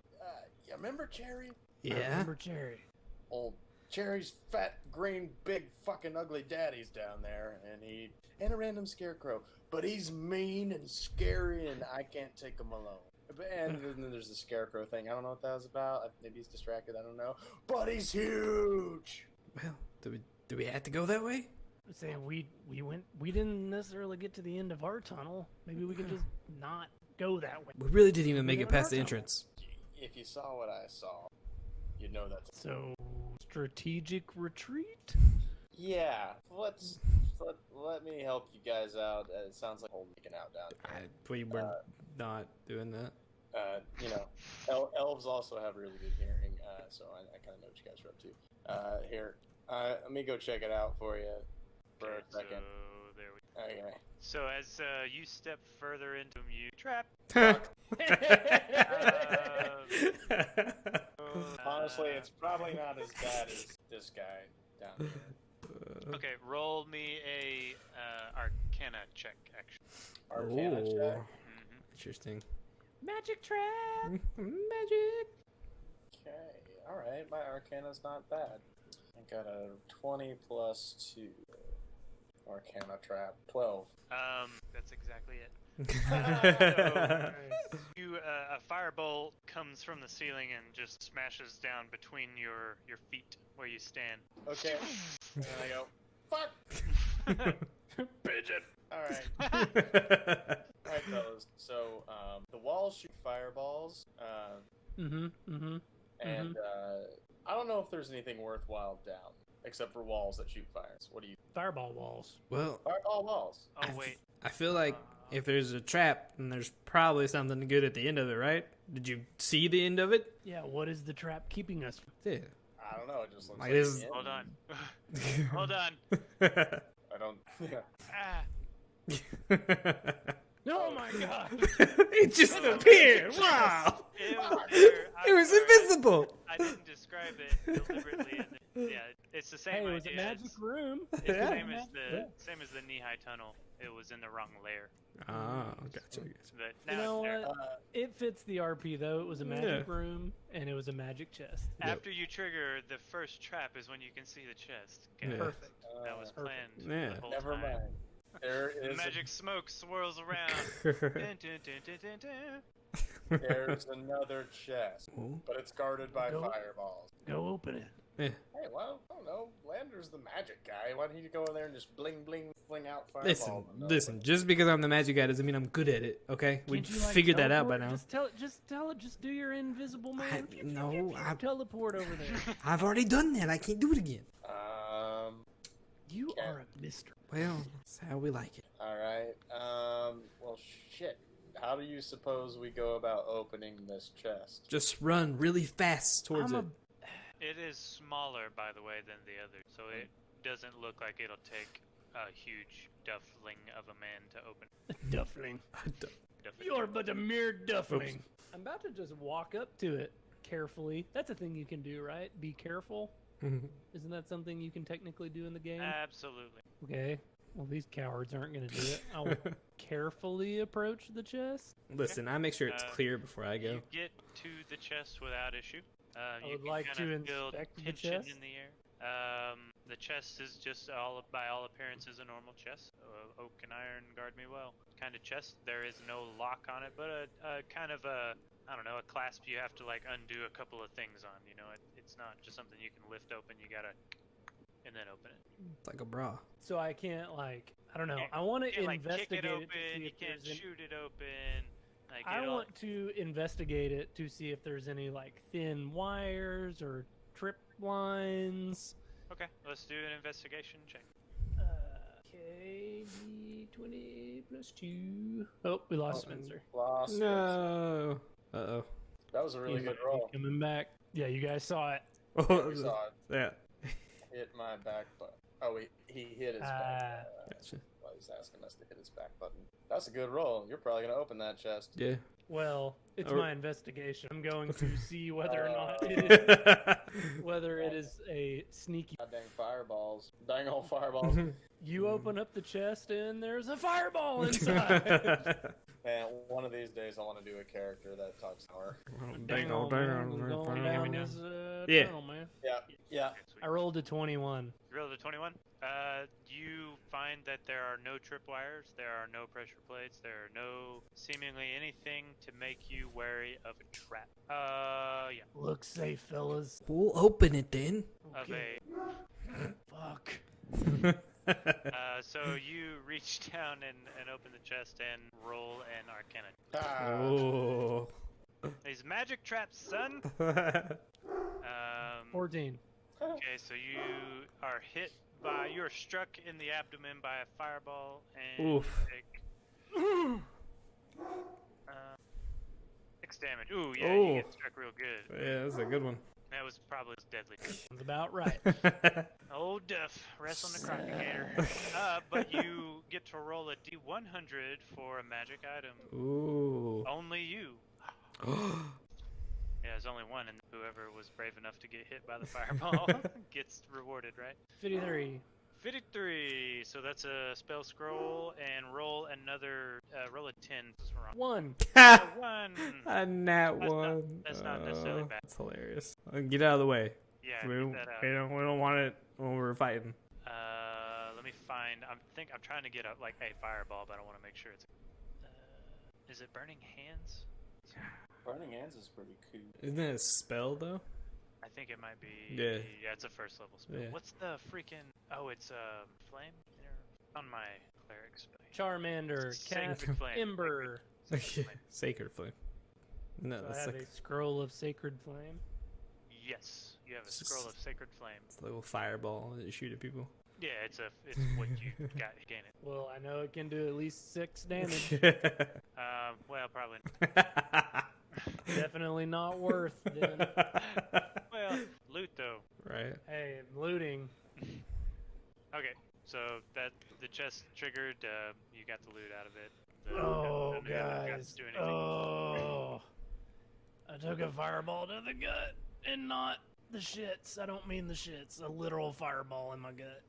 you remember Cherry? I Yeah. remember Cherry. Old Cherry's fat, green, big, fucking ugly daddy's down there, and a random scarecrow. But he's mean and scary, and I can't take him alone. And then there's the scarecrow thing. I don't know what that was about. Maybe he's distracted. I don't know. But he's huge. Well, do we have to go that way? I'm saying we didn't necessarily get to the end of our tunnel. Maybe we can just not go that way. We really didn't even make We it go to past our the tunnel. entrance. If you saw what I saw, you'd know that's... So strategic retreat. Yeah. Let me help you guys out. It sounds like holding out down here. We were not doing that. Elves also have really good hearing, so I kind of know what you guys are up to. Here, let me go check it out for you for a second. So there we Okay. So as you step further into him, you trap. Honestly, it's probably not as bad as this guy down here. Okay, roll me a Arcana check, actually. Arcana check. Interesting. Magic trap. Magic. Okay, alright, my Arcana's not bad. I got a 20 plus 2. Arcana trap. 12. That's exactly it. So, a firebolt comes from the ceiling and just smashes down between your feet where you stand. Okay. And I go, fuck! Pigeon! Alright. Alright, fellas. So, the walls shoot fireballs. And I don't know if there's anything worthwhile down, except for walls that shoot fires. What do you? Fireball walls. Well, Fireball walls. Oh, wait. I feel like if there's a trap, then there's probably something good at the end of it, right? Did you see the end of it? Yeah, what is the trap keeping us from? Yeah. I don't know. It just looks Like like this- the end. Hold on. Hold on. I don't. Yeah. Ah. Oh my god! It just appeared. Wow. It was there. It was invisible. I didn't describe it deliberately. Yeah, it's the same Hey, it was a idea. magic room. It's the Yeah. same as the knee-high tunnel. It was in the wrong layer. Oh, gotcha. But You now know it's there. what? It fits the RP though. It was a magic room and it was a magic chest. After you trigger the first trap is when you can see the chest. Okay. Yeah. Perfect. That was planned Yeah. the whole Never time. mind. There The is magic smoke swirls around. Dun, dun, dun, dun, dun, dun. there's another chest, Ooh. but it's guarded by Nope. fireballs. Go open it. Hey, well, I don't know. Lander's the magic guy. Why don't you go in there and just bling bling fling out fireballs? Listen. Just because I'm the magic guy doesn't mean I'm good at it. Okay, we Can't you, like, figured that out by teleport? now. Just tell it. Just do your invisible man. I Teleport over there. I've already done that. I can't do it again. You Okay. are a mystery. Well, that's how we like it. All right. Well, shit. How do you suppose we go about opening this chest? Just run really fast towards it. It is smaller, by the way, than the other, so it doesn't look like it'll take a huge duffling of a man to open. Duffling. Duffling. You're but a mere duffling. I'm about to just walk up to it carefully. That's a thing you can do, right? Be careful. Isn't that something you can technically do in the game? Absolutely. Okay. Well, these cowards aren't going to do it. I'll carefully approach the chest. Listen, I make sure it's clear before I go. You get to the chest without issue. I You would can like to kinda build inspect the tension chest. in the air. The chest is just by all appearances a normal chest. Oak and iron guard me well. Kind of chest. There is no lock on it, but a kind of a a clasp you have to like undo a couple of things on. You know, it's not just something you can lift open. You gotta and then open it. It's like a bra. So I can't, like, I don't know. I want to You can't like investigate kick it it open. to see You if can't there's shoot it open. Like I want to investigate it to see if there's any, like, thin wires or trip lines. Okay, let's do an investigation check. Okay, D20 plus 2. Oh, we lost Spencer. Lost. No. Uh-oh. That was a really He good might be roll. coming back. Yeah, you guys saw it. We saw it. Yeah. Hit my back button. Oh, he hit his back. Gotcha. Well, he's asking us to hit his back button. That's a good roll. You're probably gonna open that chest. Yeah. Well, it's Or- my investigation. I'm going to see whether or not it is a sneaky. God dang fireballs. Dang old fireballs. You open up the chest and there's a fireball inside. Man, one of these days I want to do a character that talks power. Dang on, old man, we're going down down. this Yeah. tunnel, man. Yeah. Okay, sweet. I rolled a 21. Roll the 21. You find that there are no tripwires, there are no pressure plates, there are no seemingly anything to make you wary of a trap. Yeah. Look safe, fellas. We'll open it then. Of Okay. a. Fuck. So you reach down and open the chest and roll an Arcana. Ah, Oh. These magic traps, son. 14. Okay, so you are you're struck in the abdomen by a fireball and Oof. you take 6 damage. Ooh, yeah, Oh. you get struck real good. Yeah, that's a good one. That was probably deadly. Sounds about right. Old Duff, wrestling the Crocagator. But you get to roll a D100 for a magic item. Ooh. Only you. Yeah, there's only one, and whoever was brave enough to get hit by the fireball gets rewarded, right? 53. 53. So that's a spell scroll, and roll another. Roll a 10. This is wrong. 1. One. A nat That's one. that's not necessarily bad. That's hilarious. Get out of the way. Yeah, we get that out. we don't want it when we're fighting. Let me find. I'm trying to get a fireball, but I want to make sure it's. Is it Burning Hands? Burning Hands is pretty cool. Isn't it a spell though? I think it might be. Yeah. Yeah, it's a first level spell. Yeah. What's the freaking? Oh, it's flame. On my cleric spell. Charmander, Sacred cast Flame. Ember. Sacred flame. No, So I that's have like a scroll of sacred flame. Yes, you have a It's scroll just- of sacred flame. it's a little fireball that you shoot at people. Yeah, it's what you got gain it. Well, I know it can do at least 6 damage. Well, probably. Definitely not worth then. Well, loot though. Right. Hey, looting. Okay, so that the chest triggered. You got the loot out of it. Oh, none of the other guys guys. do anything. Oh. I took a fireball to the gut and not the shits. I don't mean the shits. A literal fireball in my gut.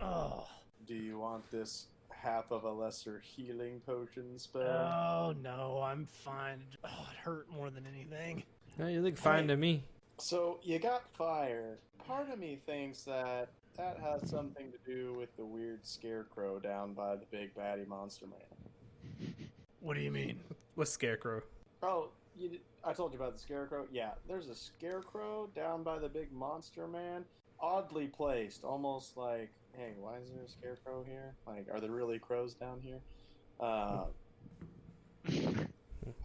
Oh. Do you want this half of a lesser healing potion spell? Oh, no. I'm fine. Oh, it hurt more than anything. No, you look fine to me. So you got fire. Part of me thinks that has something to do with the weird scarecrow down by the big baddie monster man. What do you mean? What's Scarecrow? Oh, I told you about the scarecrow? Yeah, there's a scarecrow down by the big monster man. Oddly placed, almost like, hey, why is there a scarecrow here? Like, are there really crows down here? I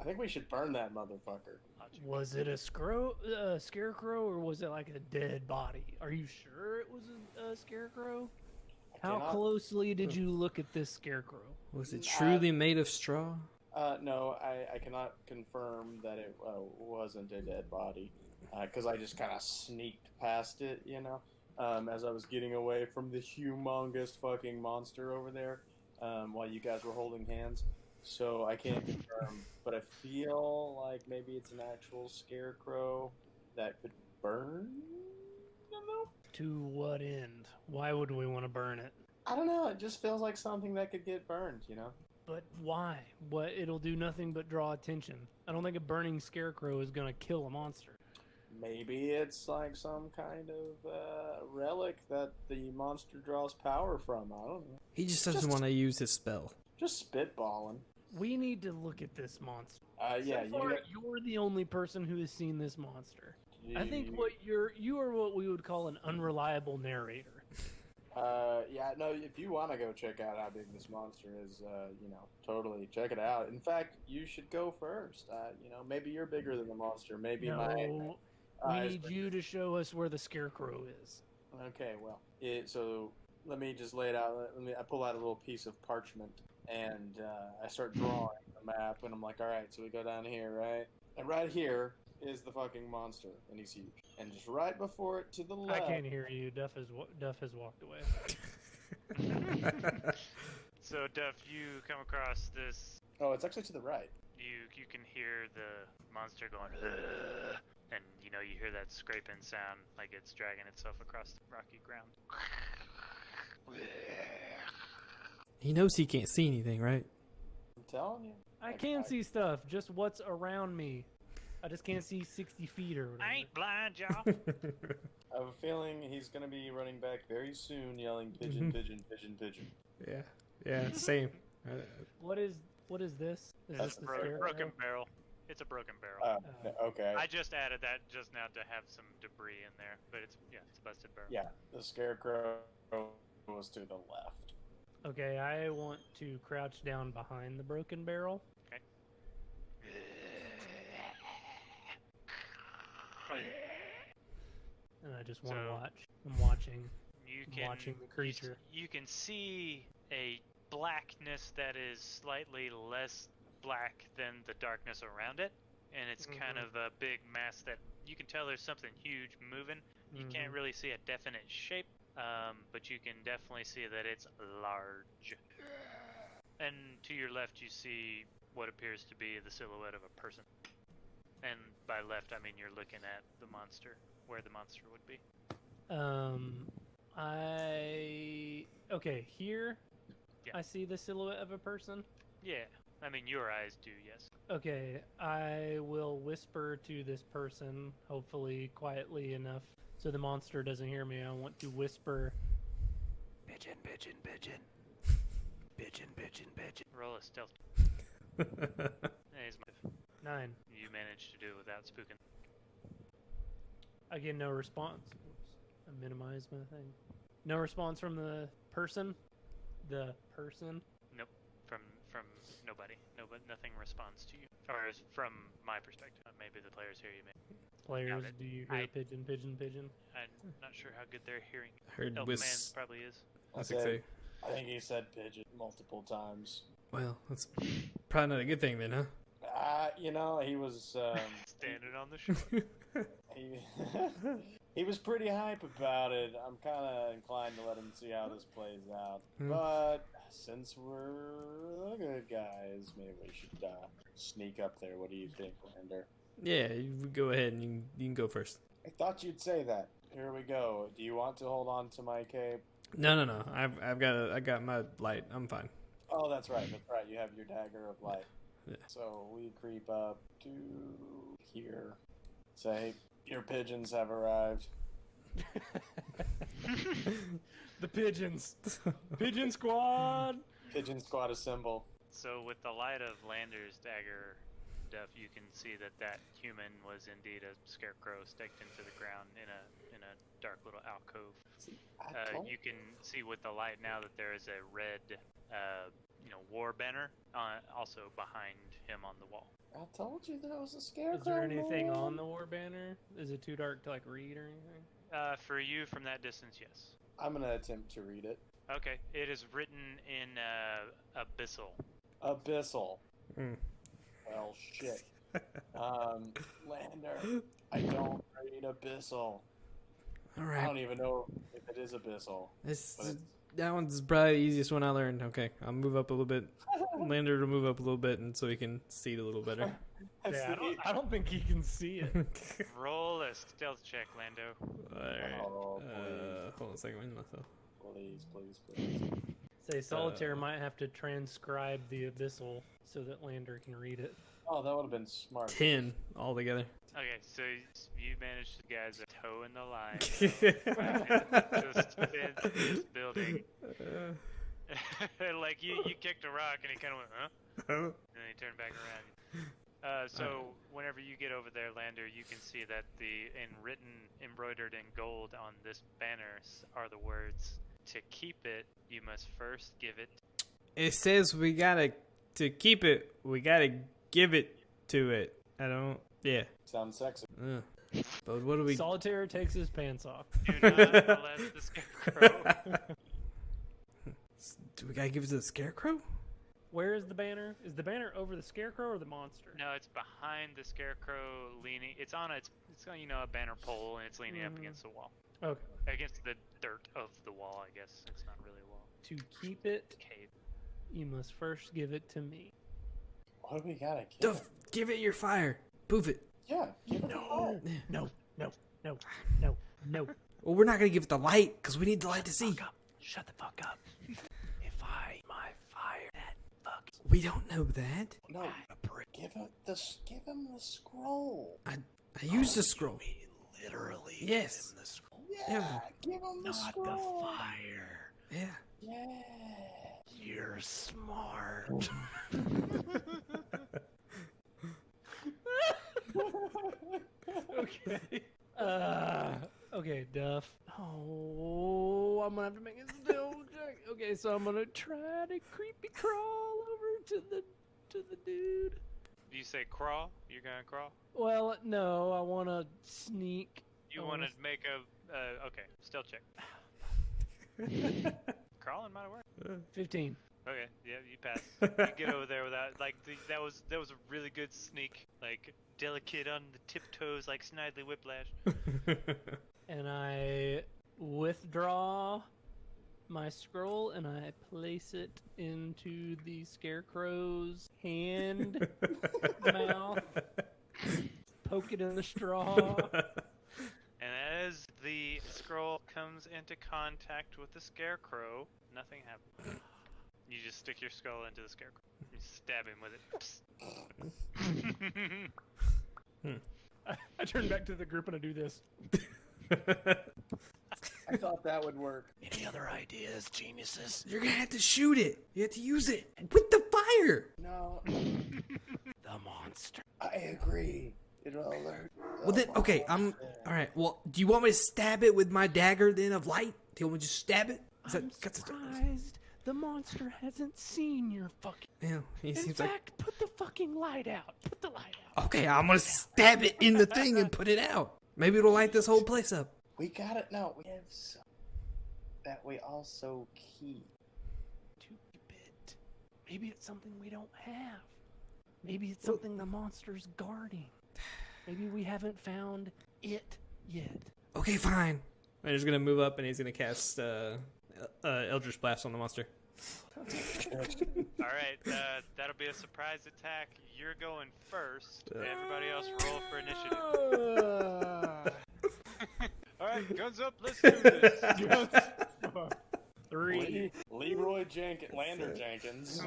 think we should burn that motherfucker. Was it a scarecrow or was it like a dead body? Are you sure it was a scarecrow? How closely did you look at this scarecrow? Was it truly made of straw? No, I cannot confirm that it wasn't a dead body, because I just kind of sneaked past it, you know, as I was getting away from the humongous fucking monster over there, while you guys were holding hands. So I can't confirm, but I feel like maybe it's an actual scarecrow that could burn. I don't know. To what end? Why would we want to burn it? I don't know. It just feels like something that could get burned, you know. But why? What? It'll do nothing but draw attention. I don't think a burning scarecrow is gonna kill a monster. Maybe it's like some kind of relic that the monster draws power from. I don't know. He just doesn't want to use his spell. Just spitballing. We need to look at this monster. Yeah, So far, you're the only person who has seen this monster. I think you you are what we would call an unreliable narrator. Yeah, no, if you want to go check out how big this monster is, totally check it out. In fact, you should go first. Maybe you're bigger than the monster. Maybe No, we need you to show us where the scarecrow is. Okay, well, so let me just lay it out. I pull out a little piece of parchment, and I start drawing the map, and I'm like, all right, so we go down here, right? And right here is the fucking monster, and he's huge. And just right before it to the left... I can't hear you. Duff has walked away. So Duff, you come across this. Oh, it's actually to the right. You can hear the monster going, "Ugh," and you hear that scraping sound like it's dragging itself across the rocky ground. He knows he can't see anything, right? I'm telling you. I can see stuff, just what's around me. I just can't see 60 feet or whatever. I ain't blind, y'all. I have a feeling he's going to be running back very soon, yelling, pigeon, pigeon, pigeon, pigeon. Yeah, same. What is this? Is That's this the broken scarecrow? barrel. It's a broken barrel. Okay. I just added that just now to have some debris in there, but it's a busted barrel. Yeah, the scarecrow was to the left. Okay, I want to crouch down behind the broken barrel. Okay. And I just want to So- watch. I'm watching. I'm watching the creature. You can see a blackness that is slightly less black than the darkness around it. and it's kind of a big mass that you can tell there's something huge moving. You can't really see a definite shape, but you can definitely see that it's large. And to your left, you see what appears to be the silhouette of a person. And by left, I mean you're looking at the monster, where the monster would be. Okay, here Yeah. I see the silhouette of a person. Yeah, I mean your eyes do, yes. Okay, I will whisper to this person, hopefully quietly enough so the monster doesn't hear me. I want to whisper, pigeon, pigeon, pigeon. Pigeon, pigeon, pigeon. Roll a stealth. He's 9. You managed to do it without spooking. I get no response. Oops. I minimize my thing. No response from the person? The person? Nope. From nobody. Nothing responds to you. Or from my perspective. Maybe the players hear you. Players, it. do you hear I- pigeon, pigeon, pigeon? I'm not sure how good they're hearing. I heard Elfman probably is. I think he said pigeon multiple times. Well, that's probably not a good thing then, huh? He was Standing on the shore. he was pretty hype about it. I'm kind of inclined to let him see how this plays out. But since we're good guys, maybe we should sneak up there. What do you think, Lander? Yeah, you go ahead and you can go first. I thought you'd say that. Here we go. Do you want to hold on to my cape? No. I got my light. I'm fine. Oh, that's right. You have your dagger of light. Yeah. So we creep up to here. Say, your pigeons have arrived. The pigeons. Pigeon squad. Pigeon squad assemble. So with the light of Lander's dagger, Duff, you can see that human was indeed a scarecrow staked into the ground in a dark little alcove. You can see with the light now that there is a red, war banner also behind him on the wall. I told you there was a scarecrow. Is there anything man. on the war banner? Is it too dark to read or anything? For you from that distance, yes. I'm gonna attempt to read it. Okay, it is written in abyssal. Abyssal. Mm. Well, shit. Lander, I don't read abyssal. All I right. don't even know if it is abyssal. That one's probably the easiest one I learned. Okay, I'll move up a little bit. Lander will move up a little bit, and so he can see it a little better. Yeah, I don't think he can see it. Roll a stealth check, Lando. Alright. Oh, Hold on a second. Wait myself. Please. Say Solitaire might have to transcribe the abyssal so that Lander can read it. Oh, that would have been smart. 10 altogether. Okay, so you managed to guys a toe in the line. Just in this building. Like you kicked a rock and he kind of went, huh? And then he turned back around. So whenever you get over there, Lander, you can see that embroidered in gold on this banner are the words, "To keep it, you must first give it." It says to keep it, we gotta give it to it. Yeah. Sounds sexy. But what do we... Solitaire takes his pants off. Do not molest the scarecrow. Do we gotta give it to the scarecrow? Where is the banner? Is the banner over the scarecrow or the monster? No, it's behind the scarecrow, leaning. It's on a banner pole, and it's leaning up against the wall. Okay. Against the dirt of the wall, I guess. It's not really a wall. To keep it, Cave. you must first give it to me. What do we gotta give? Duff, give it your fire. Poof it. Yeah, give it a fire. No. Well, we're not gonna give it the light because we need the light to see. Shut the fuck up. If my fire, that fuck. We don't know that. No, give him the scroll. I used the scroll. Literally. Yes. The scroll. Yeah, give him the scroll. the fire. Yeah. Yeah. You're smart. Okay. Okay, Duff. Oh, I'm gonna have to make a stealth check. Okay, so I'm gonna try to creepy crawl over to the dude. Do you say crawl? You're gonna crawl? Well, no, I want to sneak. You want to make okay, stealth check. Crawling might work. 15. Okay, yeah, you pass. You get over there without that was a really good sneak. Like delicate on the tiptoes like Snidely Whiplash. And I withdraw my scroll and I place it into the scarecrow's hand, mouth, poke it in the straw. And as the scroll comes into contact with the scarecrow, nothing happens. You just stick your skull into the scarecrow. You stab him with it. I turn back to the group and I do this. I thought that would work. Any other ideas, geniuses? You're gonna have to shoot it. You have to use it with the fire. No, The monster. I agree. It'll alert. Well then, okay, all right. Well, do you want me to stab it with my dagger then of light? Do you want me to just stab it? I'm surprised the monster hasn't seen your fucking... Yeah, he In seems fact, put the fucking light out. Put the light out. like. Okay, I'm gonna stab it in the thing and put it out. Maybe it'll light this whole place up. We got it now. We have some that we also keep. To keep it. Maybe it's something we don't have. Maybe it's something the monster's guarding. Maybe we haven't found it yet. Okay, fine. I'm just gonna move up and he's gonna cast Eldritch Blast on the monster. Alright, that'll be a surprise attack. You're going first. Everybody else roll for initiative. Alright, guns up, let's do this. 3. Leroy Jenkins, Lander Jenkins.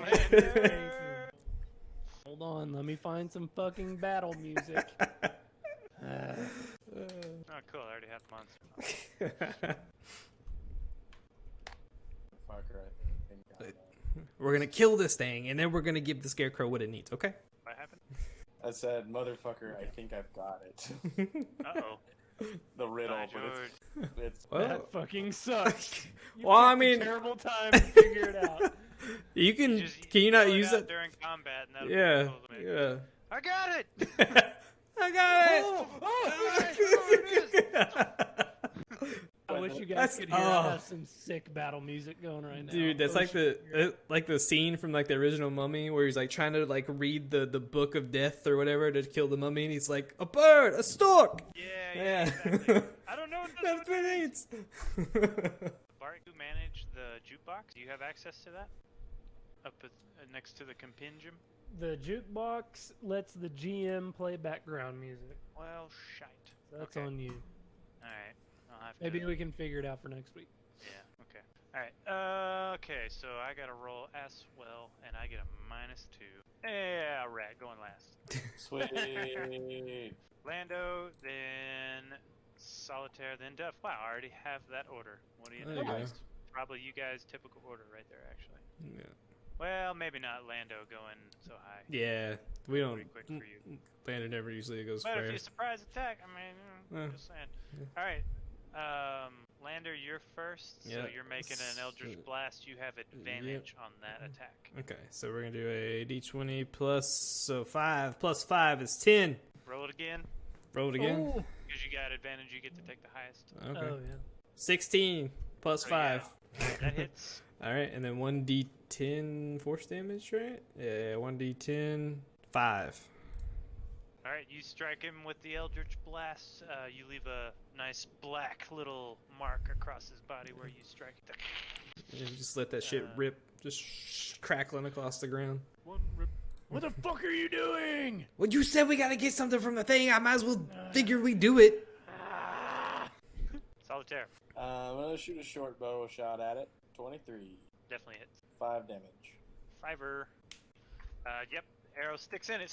Hold on, let me find some fucking battle music. Oh, cool, I already have monster. Fucker, I think got that. We're gonna kill this thing and then we're gonna give the scarecrow what it needs. Okay. What happened? I said, motherfucker, I think I've got it. Uh-oh. The riddle, By but it's Well, That fucking sucks. You Well, I picked a mean- terrible time to figure it out. you can. Just Can you not yell it use out it? during combat? And that'll Yeah. be cool to me. Yeah. I got it! I got it. I wish you guys That's- could hear. oh. I have some sick battle music going right now. Dude, that's I like wish you could hear it. the scene from like the original Mummy where he's like trying to like read the book of death or whatever to kill the mummy, and he's like, a bird, a stork. Yeah, exactly. I don't know what this That's what it needs. Bart, you manage the jukebox? Do you have access to that? Up next to the compendium? The jukebox lets the GM play background music. Well, shite. So that's Okay. on you. Alright. I'll have Maybe to... we can figure it out for next week. Yeah, okay. Alright, okay, so I gotta roll as well, and I get a -2. Yeah, right, going last. sweet. Lando, then Solitaire, then Duff. Wow, I already have that order. What do you There know? you go. Probably you guys' typical order right there, actually. Yeah. Well, maybe not Lando going so high. Yeah, we don't. Pretty quick for you. Lander never usually goes But if first. you surprise attack, I mean, just saying. Alright, Lander, you're first, so Yeah. you're making an Eldritch Blast. You have advantage on that attack. Okay, so we're gonna do a d20 plus, so 5 plus 5 is 10. Roll it again. Roll it again. Oh, Because you got advantage, you get to take the highest. Okay. oh yeah. 16 plus So, 5. yeah, that hits. All right, and then 1d10 force damage, right? Yeah, 1d10, 5. Alright, you strike him with the Eldritch Blast. You leave a nice black little mark across his body where you strike. And then just let that shit rip, just crackling across the ground. One rip. What the fuck are you doing? Well, you said we gotta get something from the thing. I might as well figure we do it. Solitaire. I'm gonna shoot a short bow shot at it. 23. Definitely hits. 5 damage. 5-er. Yep. Arrow sticks in it.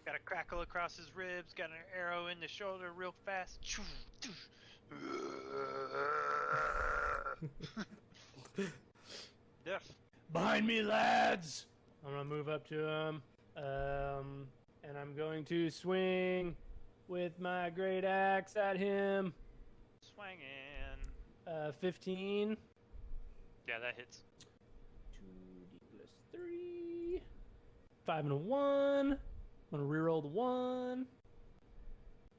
Got a crackle across his ribs. Got an arrow in the shoulder real fast. Duff. Behind me, lads! I'm gonna move up to him, and I'm going to swing with my great axe at him. Swinging. 15. Yeah, that hits. 2d plus 3. 5 and a 1. I'm gonna reroll the 1.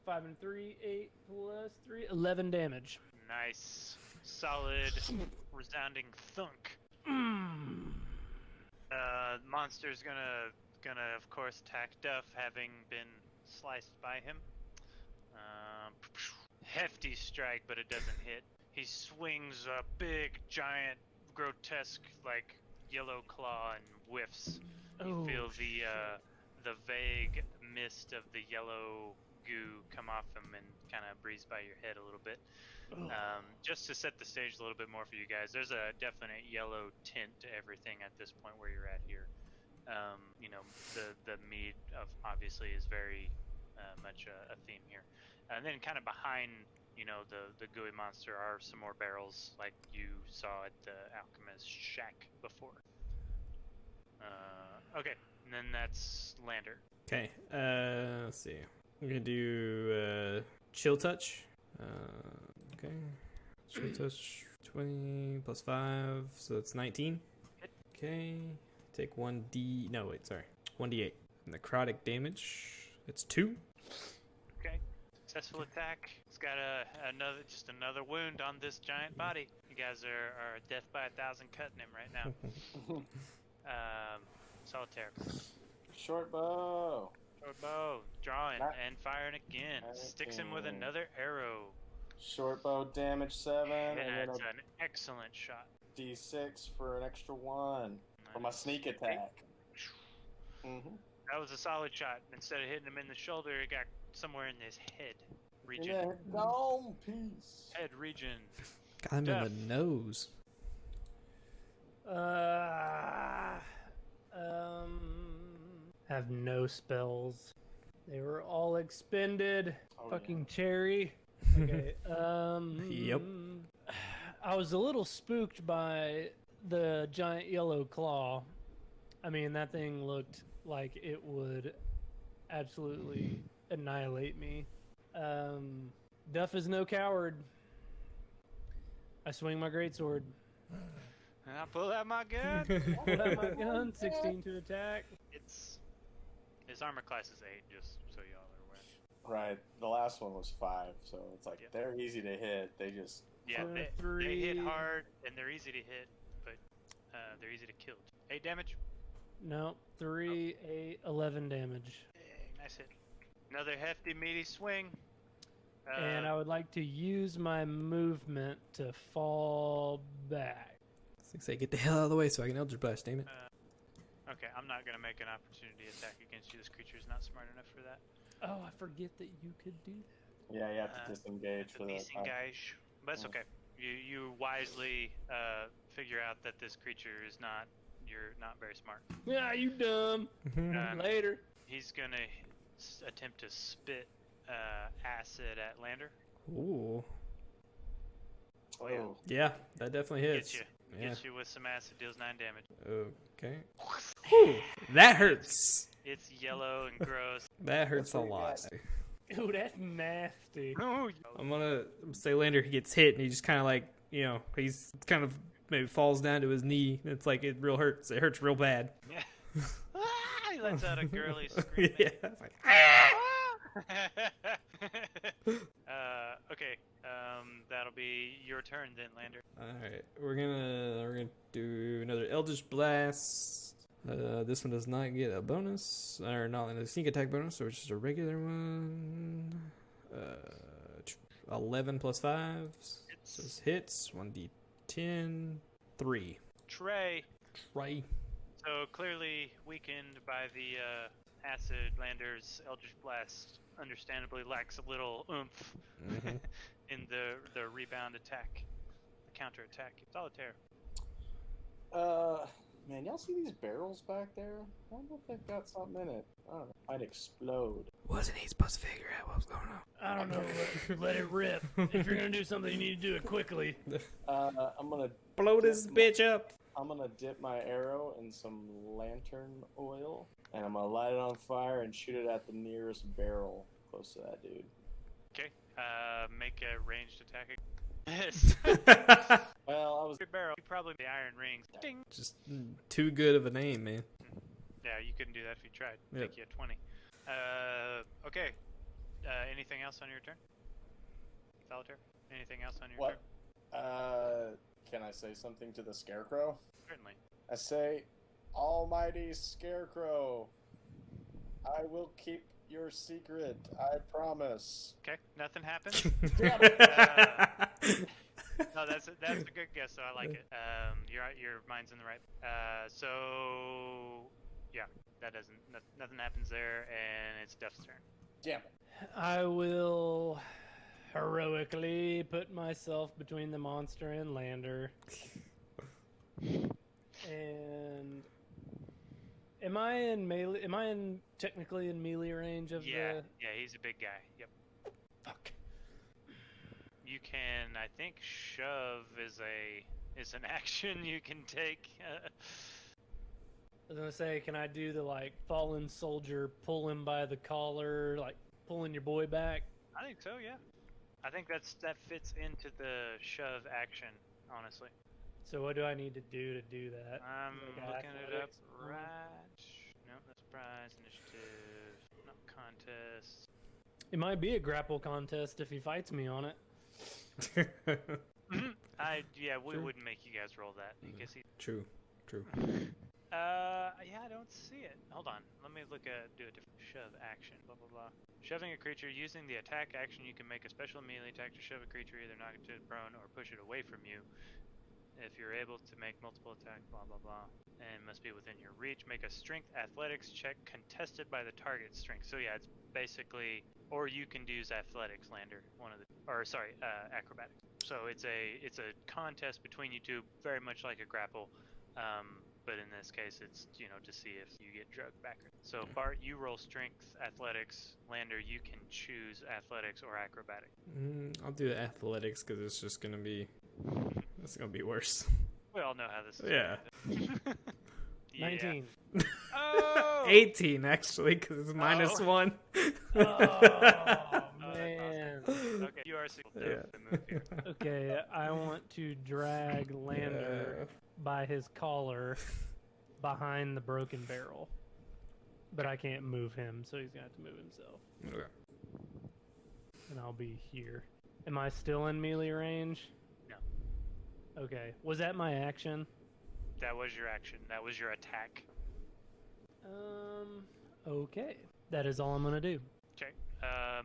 5 and 3. 8 plus 3. 11 damage. Nice. Solid, resounding thunk. Mm. Monster's gonna Gonna, of course, attack Duff, having been sliced by him. Hefty strike, but it doesn't hit. He swings a big, giant, grotesque, like, yellow claw and whiffs. You feel the vague mist of the yellow goo come off him and kind of breeze by your head a little bit. Just to set the stage a little bit more for you guys, there's a definite yellow tint to everything at this point where you're at here. You know, the mead of obviously is very much a theme here. And then kind of behind, you know, the gooey monster are some more barrels like you saw at the alchemist shack before. Okay, and then that's Lander. Okay, let's see. I'm gonna do chill touch. Okay, chill touch 20 plus 5, so it's 19. Okay, take 1d. No, wait, sorry, 1d8 necrotic damage. It's 2. Okay, successful attack. It's got another wound on this giant body. You guys are death by 1,000 cutting him right now. Solitaire. Short bow. Short bow, drawing and firing again. Sticks him with another arrow. Short bow damage 7. Yeah, and it's then an excellent shot. D6 for an extra 1 for my sneak attack. That was a solid shot. Instead of hitting him in the shoulder, it got somewhere in his head region. Yeah, dome piece. Head region. Got him Duff. in the nose. Have no spells. They were all expended. Oh, Fucking cherry. Okay. Yep. I was a little spooked by the giant yellow claw. I mean, that thing looked like it would absolutely annihilate me. Duff is no coward. I swing my greatsword. And I pull out my gun. Pull out my gun. 16 to attack. His armor class is 8, just so y'all are aware. Right. The last one was 5, so it's like Yep. they're easy to hit. They just Yeah, they hit hard and they're easy to hit, but they're easy to kill. 8 damage. No, 3, 8, 11 damage. Nice hit. Another hefty, meaty swing. And I would like to use my movement to fall back. I say, get the hell out of the way so I can Eldritch Blast, damn it. Okay, I'm not going to make an opportunity attack against you. This creature is not smart enough for that. Oh, I forget that you could do that. yeah, you have to disengage for that. Disengage. But it's okay. You wisely figure out that this creature is you're not very smart. Yeah, you dumb. Later. He's going to attempt to spit acid at Lander. Ooh. Oh, Yeah, that definitely hits. Gets you with some acid, deals 9 damage. Okay. Whew, that hurts. It's yellow and gross. That hurts a pretty lot. nasty. Ooh, that's nasty. I'm gonna say Lander gets hit and he just kind of like, you know, he's kind of maybe falls down to his knee. It's like it real hurts. It hurts real bad. Yeah. He lets out a girly scream. Yeah. It's like, okay. That'll be your turn then, Lander. all right, we're gonna do another Eldritch Blast. This one does not get a bonus, or not a sneak attack bonus, so it's just a regular one. 11 plus 5, so it hits. 1d10, 3. Trey. Try. So clearly weakened by the acid, Lander's Eldritch Blast understandably lacks a little oomph in the rebound attack, the counter attack. Solitaire. Man, y'all see these barrels back there? I wonder if they've got something in it. I don't know. Might explode. Wasn't he supposed to figure out what was going on? I don't know. Let it rip. If you're gonna do something, you need to do it quickly. I'm gonna Blow this bitch up. I'm gonna dip my arrow in some lantern oil, and I'm gonna light it on fire and shoot it at the nearest barrel close to that dude. Okay. Make a ranged attack. Miss. Well, I was. Your barrel. Probably the iron rings. Ding. Just too good of a name, man. Yeah, you couldn't do that if you tried. Yep. Take you a 20. Okay. Anything else on your turn? Solitaire? Anything else on your What? turn? Can I say something to the scarecrow? Certainly. I say, Almighty Scarecrow, I will keep your secret. I promise. Okay, nothing happened. No, that's a good guess. So I like it. Your mind's in the right. So yeah, that doesn't. Nothing happens there, and it's Duff's turn. Damn it. I will heroically put myself between the monster and Lander. And am I in melee? Am I technically in melee range of Yeah, he's a big guy. Yep. Fuck. You can, I think, shove is an action you can take. I was gonna say, can I do the like fallen soldier, pull him by the collar, like pulling your boy back? I think so. Yeah. I think that fits into the shove action. Honestly. So what do I need to do that? I'm Like looking it up athletics? right. No, that's prize initiative. No contest. It might be a grapple contest if he fights me on it. We True. wouldn't make you guys roll that because he. True. Yeah, I don't see it. Hold on. Let me do a different shove action. Blah blah blah. Shoving a creature using the attack action, you can make a special melee attack to shove a creature, either knock it to the prone or push it away from you. If you're able to make multiple attacks, blah blah blah, and must be within your reach. Make a strength athletics check contested by the target's strength. So yeah, it's basically, or you can use athletics, Lander. Acrobatics. So it's a contest between you two, very much like a grapple. But in this case, it's to see if you get drugged back. So Bart, you roll strength, athletics. Lander, you can choose athletics or acrobatic. I'll do the athletics because it's just gonna be. It's gonna be worse. We all know how this is. Yeah. Yeah. 19. Oh! 18 actually, because it's minus Oh. 1. Oh, man. Okay, you are single. Yeah. Move here. Okay, I want to drag Lander by his collar behind the broken barrel. But I can't move him, so he's gonna have to move himself. Okay. And I'll be here. Am I still in melee range? No. Okay. Was that my action? That was your action. That was your attack. Okay. That is all I'm gonna do. Okay.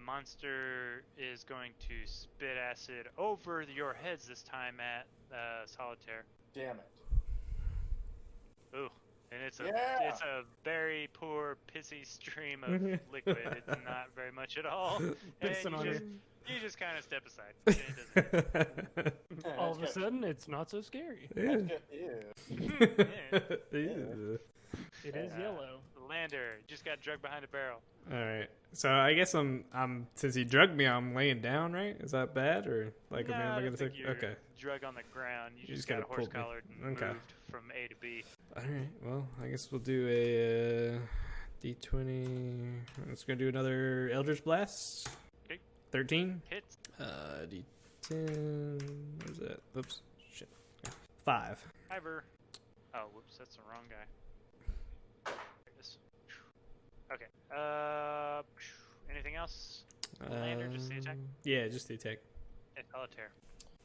Monster is going to spit acid over your heads this time at Solitaire. Damn it. Ooh. And it's a very poor pissy stream of liquid. It's not very much at all. Pissing on And you just kind of step aside. It doesn't All of a sudden, it's not so scary. Ew. Ew. It is yellow. Lander just got drugged behind a barrel. All right. So I guess I'm since he drugged me, I'm laying down, right? Is that bad or like No, am I I gonna don't say think you're okay? drug on the ground. You just gotta got horse pull me. collared and Okay. moved from A to B. All right. Well, I guess we'll do a D20. Let's go do another Eldritch Blast. Okay. 13. Hits. D10. Where's that? Oops. Shit. 5. Iver. Oh, whoops, that's the wrong guy. There it is. Okay. Anything else? Lander, just the attack? Yeah, just the attack. Yeah, Solitaire.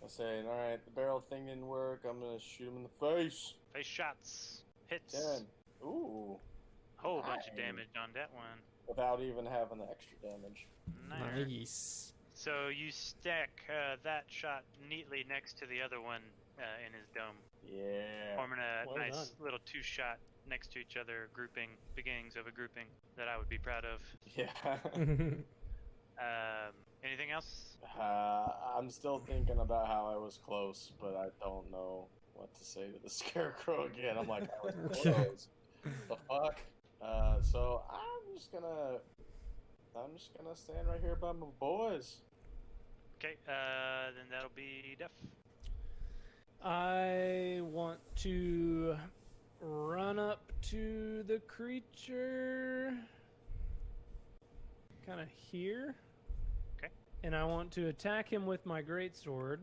I say, alright, the barrel thing didn't work. I'm gonna shoot him in the face. Face shots. Hits. 10. Ooh. Whole bunch of Nice. damage on that one. Without even having the extra damage. Nice. So you stack that shot neatly next to the other one in his dome, Yeah. forming a Well nice done. little two-shot next to each other, beginnings of a grouping that I would be proud of. Yeah. Anything else? I'm still thinking about how I was close, but I don't know what to say to the scarecrow again. I'm like, I was close. The fuck? So I'm just gonna stand right here by my boys. Okay, then that'll be Duff. I want to run up to the creature, kind of here. Okay. And I want to attack him with my greatsword.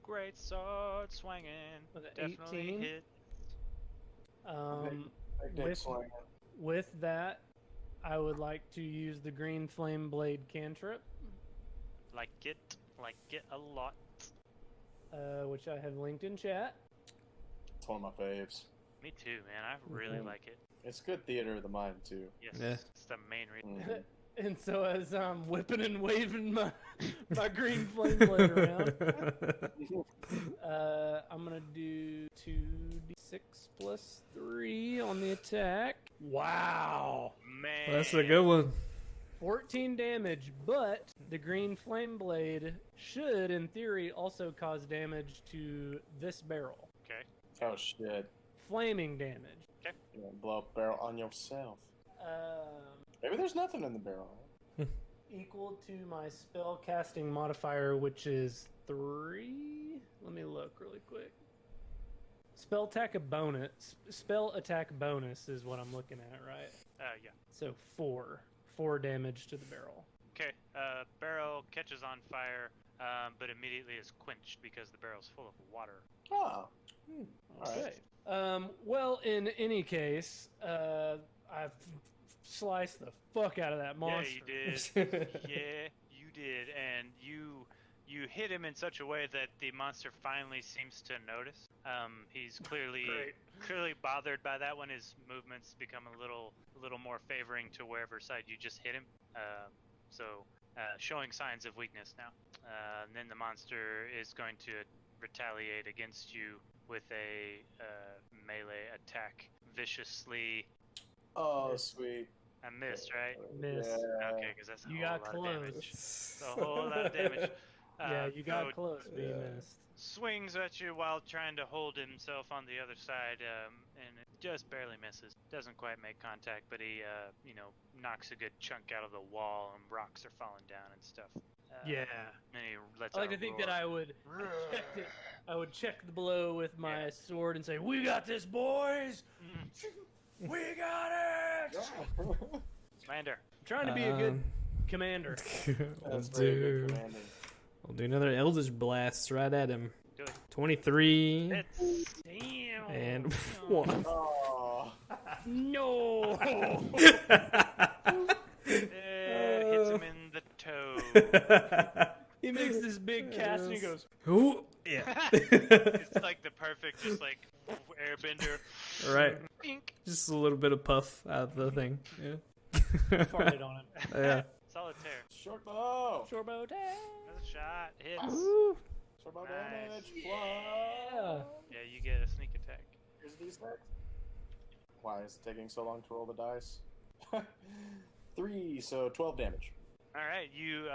Great sword swinging. With an Definitely 18. hit. Big dick With- swinging. With that, I would like to use the green flame blade cantrip, Like it a lot. which I have linked in chat. It's one of my faves. Me too, man. I really Mhm. like it. It's good theater of the mind too. Yes, Yeah. it's the main reason. Mhm. And so as I'm whipping and waving my green flame blade around, I'm gonna do 2d6 plus 3 on the attack. Wow, Man, That's a good one. 14 damage, but the green flame blade should, in theory, also cause damage to this barrel. Okay. Oh shit! Flaming damage. You're gonna blow up a barrel on yourself. Um, Maybe there's nothing in the barrel. equal to my spell casting modifier, which is 3. Let me look really quick. Spell attack bonus is what I'm looking at, right? Yeah. So 4 damage to the barrel. Okay. Barrel catches on fire, but immediately is quenched because the barrel's full of water. Oh. Okay. Well, in any case, I've sliced the fuck out of that monster. Yeah, you did. Yeah, you did, and you hit him in such a way that the monster finally seems to notice. He's clearly bothered by that when his movements become a little more favoring to wherever side you just hit him. Showing signs of weakness now. And then the monster is going to retaliate against you with a melee attack viciously. Oh, sweet. I missed, right? Miss. Yeah. Okay, because that's a You whole got lot of close. damage. It's a whole lot of damage. Yeah, you got so close, but you missed. swings at you while trying to hold himself on the other side, and it just barely misses. Doesn't quite make contact, but he, knocks a good chunk out of the wall, and rocks are falling down and stuff. Yeah. And he lets I like out to think roar. that I would check the blow with my sword and say, "We got this, boys! We got it!" Commander. I'm trying to be a good commander. That's very good commanding. We'll do another Eldritch Blast right at him. Do it. 23 It's Damn. and 1. Oh. No. hits him in the toe. He makes this big cast and he goes, Ooh, yeah. It's like the perfect, just like airbender. Right. Pink. Just a little bit of puff out of the thing. Yeah. farted on it. Yeah. Solitaire. Short bow. Short bow attack. Another shot. Hits. Ooh. Short bow Nice. damage. Yeah. Yeah, you get a sneak attack. Here's these next. Why is it taking so long to roll the dice? 3, so 12 damage. All right, you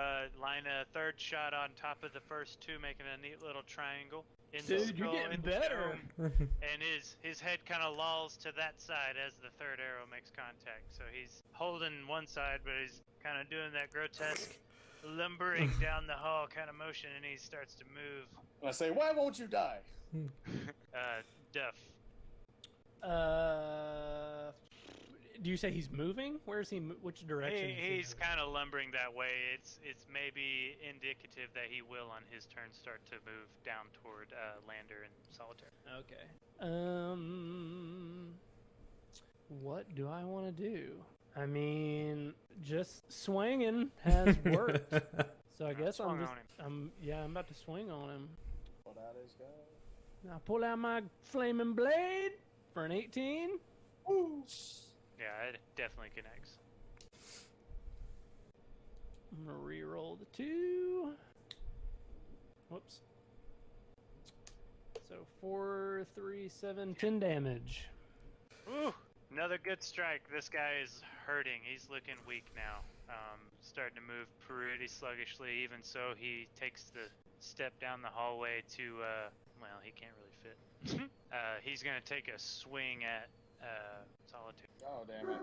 line a third shot on top of the first two, making a neat little triangle. In the Dude, you're skull, getting in the better. dome, and his head kind of lolls to that side as the third arrow makes contact. So he's holding one side, but he's kind of doing that grotesque lumbering down the hall kind of motion, and he starts to move. And I say, why won't you die? Duff. Do you say he's moving? Where is he? Which direction? is he He's moving? kind of lumbering that way. It's maybe indicative that he will on his turn start to move down toward Lander and Solitaire. Okay. What do I want to do? I mean, just swinging has worked. So I guess swung I'm just, on him. I'm about to swing on him. Pull out his gun. I pull out my flaming blade for an 18. Woo! Yeah, it definitely connects. I'm gonna re-roll the 2. Whoops. So 4, 3, 7, 10 damage. Ooh, another good strike. This guy is hurting. He's looking weak now. Starting to move pretty sluggishly. Even so, he takes the step down the hallway to, well, he can't really fit. He's gonna take a swing at Solitaire. Oh, damn it.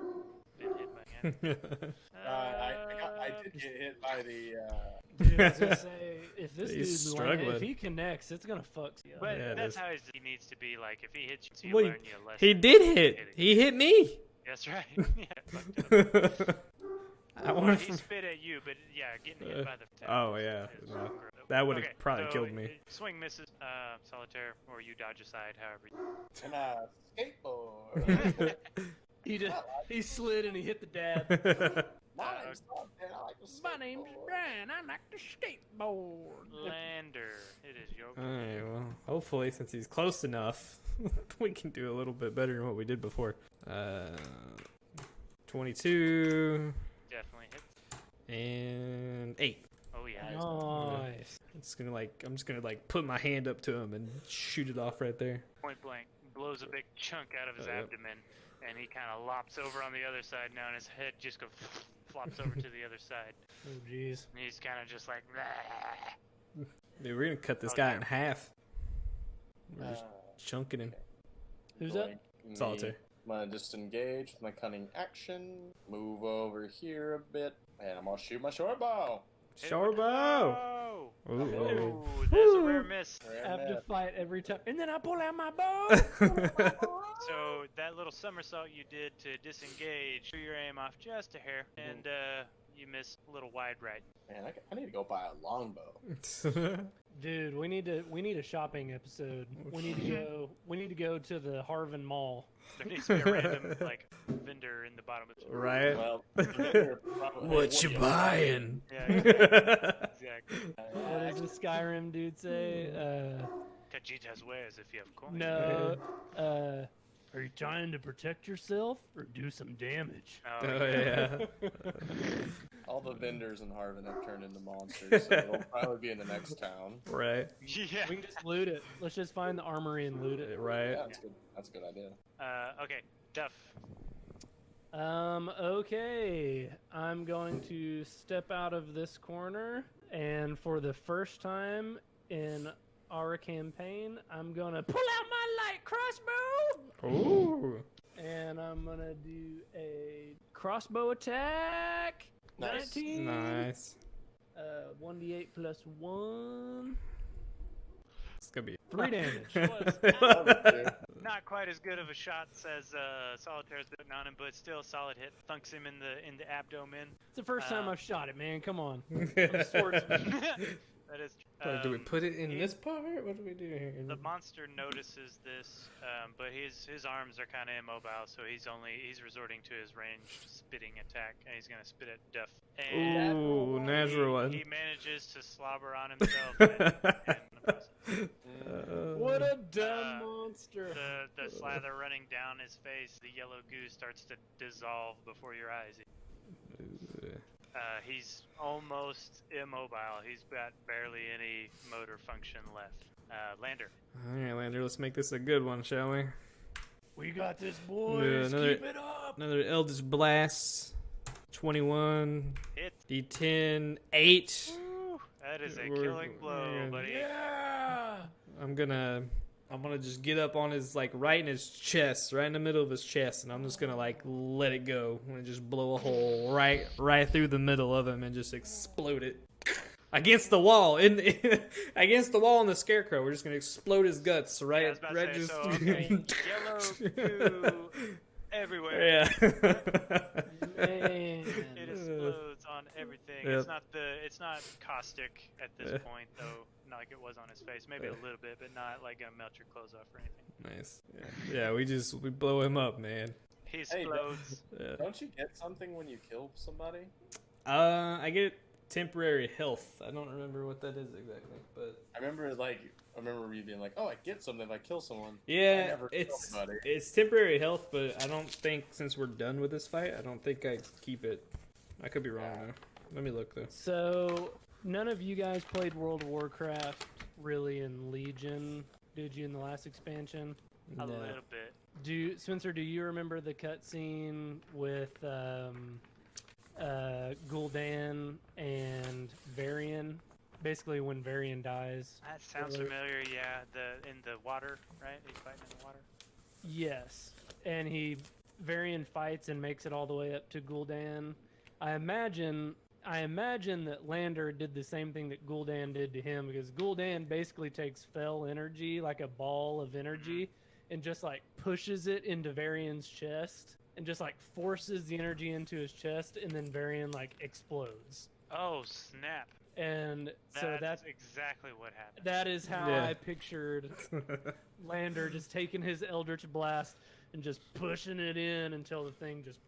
Been hit by him. I did get hit by the... Dude, I was gonna say, if this He's dude, struggling. if he connects, it's gonna fuck you up. But Yeah, it that's is. how he needs to be. Like, if he hits you, so Wait, you learn you a lesson. he did hit. He hit me. That's right. Yeah, fucked up. I Well, want he spit at you, but yeah, getting hit by the oh, yeah, is no. gross. That would've Okay, probably so killed me. Swing misses, Solitaire, or you dodge aside, however. And skateboard. He slid and he hit the dad. My name's Bob, and I like to My name's skateboard. Brian. I like to skateboard. Lander, it is your Alright, well, hopefully, since he's close enough, we can do a little bit better than what we did before. 22 Definitely hits. and 8. Oh yeah. Nice. I'm just gonna like put my hand up to him and shoot it off right there. Point blank, blows a big chunk out of his Yep. abdomen, and he kind of lops over on the other side now, and his head just goes flops over to the other side. Oh, jeez. And he's kind of just like, Dude, we're gonna cut this guy in half. We're just chunking him. Who's up? Solitaire. I'm gonna disengage with my cunning action. Move over here a bit, and I'm gonna shoot my short bow. Short bow. Oh, Ooh. that's a rare miss. I have to fight every time. And then I pull out my bow. So that little somersault you did to disengage, threw your aim off just a hair, and you missed a little wide right. Man, I need to go buy a longbow. Dude, we need a shopping episode. We need to go to the Harven Mall. There needs to be a random like vendor in the bottom of the Right? Well, What you buying? Yeah, exactly. What does the Skyrim dude say? Khajiit's wares if you have coin. No. Are you trying to protect yourself or do some damage? Oh, Oh yeah. All the vendors in Harven have turned into monsters, so it'll probably be in the next town. Right. Yeah. We can just loot it. Let's just find the armory and loot it. Right. Yeah, that's good. That's a good idea. Okay, Duff. Okay. I'm going to step out of this corner, and for the first time in our campaign, I'm gonna pull out my light crossbow, Ooh. and I'm gonna do a crossbow attack. Nice. 19. Nice. 1d8 plus 1. It's gonna be 3 damage. Love it, dude. Not quite as good of a shot as Solitaire's been on him, but still a solid hit. Thunks him in the abdomen. It's the first time I've shot it, man. Come on. I'm a Do swordsman. That is. we put it in this part? What do we do here? The monster notices this, but his arms are kind of immobile, so he's resorting to his ranged spitting attack, and he's gonna spit at Duff. And Ooh, natural one. he manages to slobber on himself in the process. What a dumb monster. The slather running down his face, the yellow goo starts to dissolve before your eyes. He's almost immobile. He's got barely any motor function left. Lander. Alright, Lander, let's make this a good one, shall we? We got this, boys. another- Keep it up. Another Eldritch Blast. 21. Hit. D10. 8. Woo, that is a We're- killing blow, yeah. buddy. Yeah. I'm gonna just get up on his, like, right in his chest, right in the middle of his chest, and I'm just gonna, like, let it go. I'm gonna just blow a hole right through the middle of him and just explode it. Against the wall, against the wall in the scarecrow. We're just gonna explode his guts, right? Yeah, I was about to right, say, just so, okay, yellow goo everywhere. yeah. Man. It explodes on everything. Yep. It's not caustic at this point, though. Not like it was on his face. Maybe a little bit, but not like gonna melt your clothes off or anything. Nice. Yeah, we blow him up, man. He Hey, explodes. Yeah. Don't you get something when you kill somebody? I get temporary health. I don't remember what that is exactly, but I remember you being like, "Oh, I get something if I kill someone." I yeah, never kill it's anybody. it's temporary health, but I don't think since we're done with this fight, I don't think I keep it. I could be wrong though. Let me look though. So, none of you guys played World of Warcraft really in Legion, did you, in the last expansion? A No. little bit. Spencer, do you remember the cutscene with Gul'dan and Varian? Basically, when Varian dies. That sounds familiar. Yeah, in the water, right? He's fighting in the water. Yes, and Varian fights and makes it all the way up to Gul'dan. I imagine that Lander did the same thing that Gul'dan did to him, because Gul'dan basically takes fell energy, like a ball of energy, and just like pushes it into Varian's chest, and just like forces the energy into his chest, and then Varian like explodes. Oh snap! And so That's exactly what happened. that is how Yeah. I pictured Lander just taking his Eldritch Blast and just pushing it in until the thing just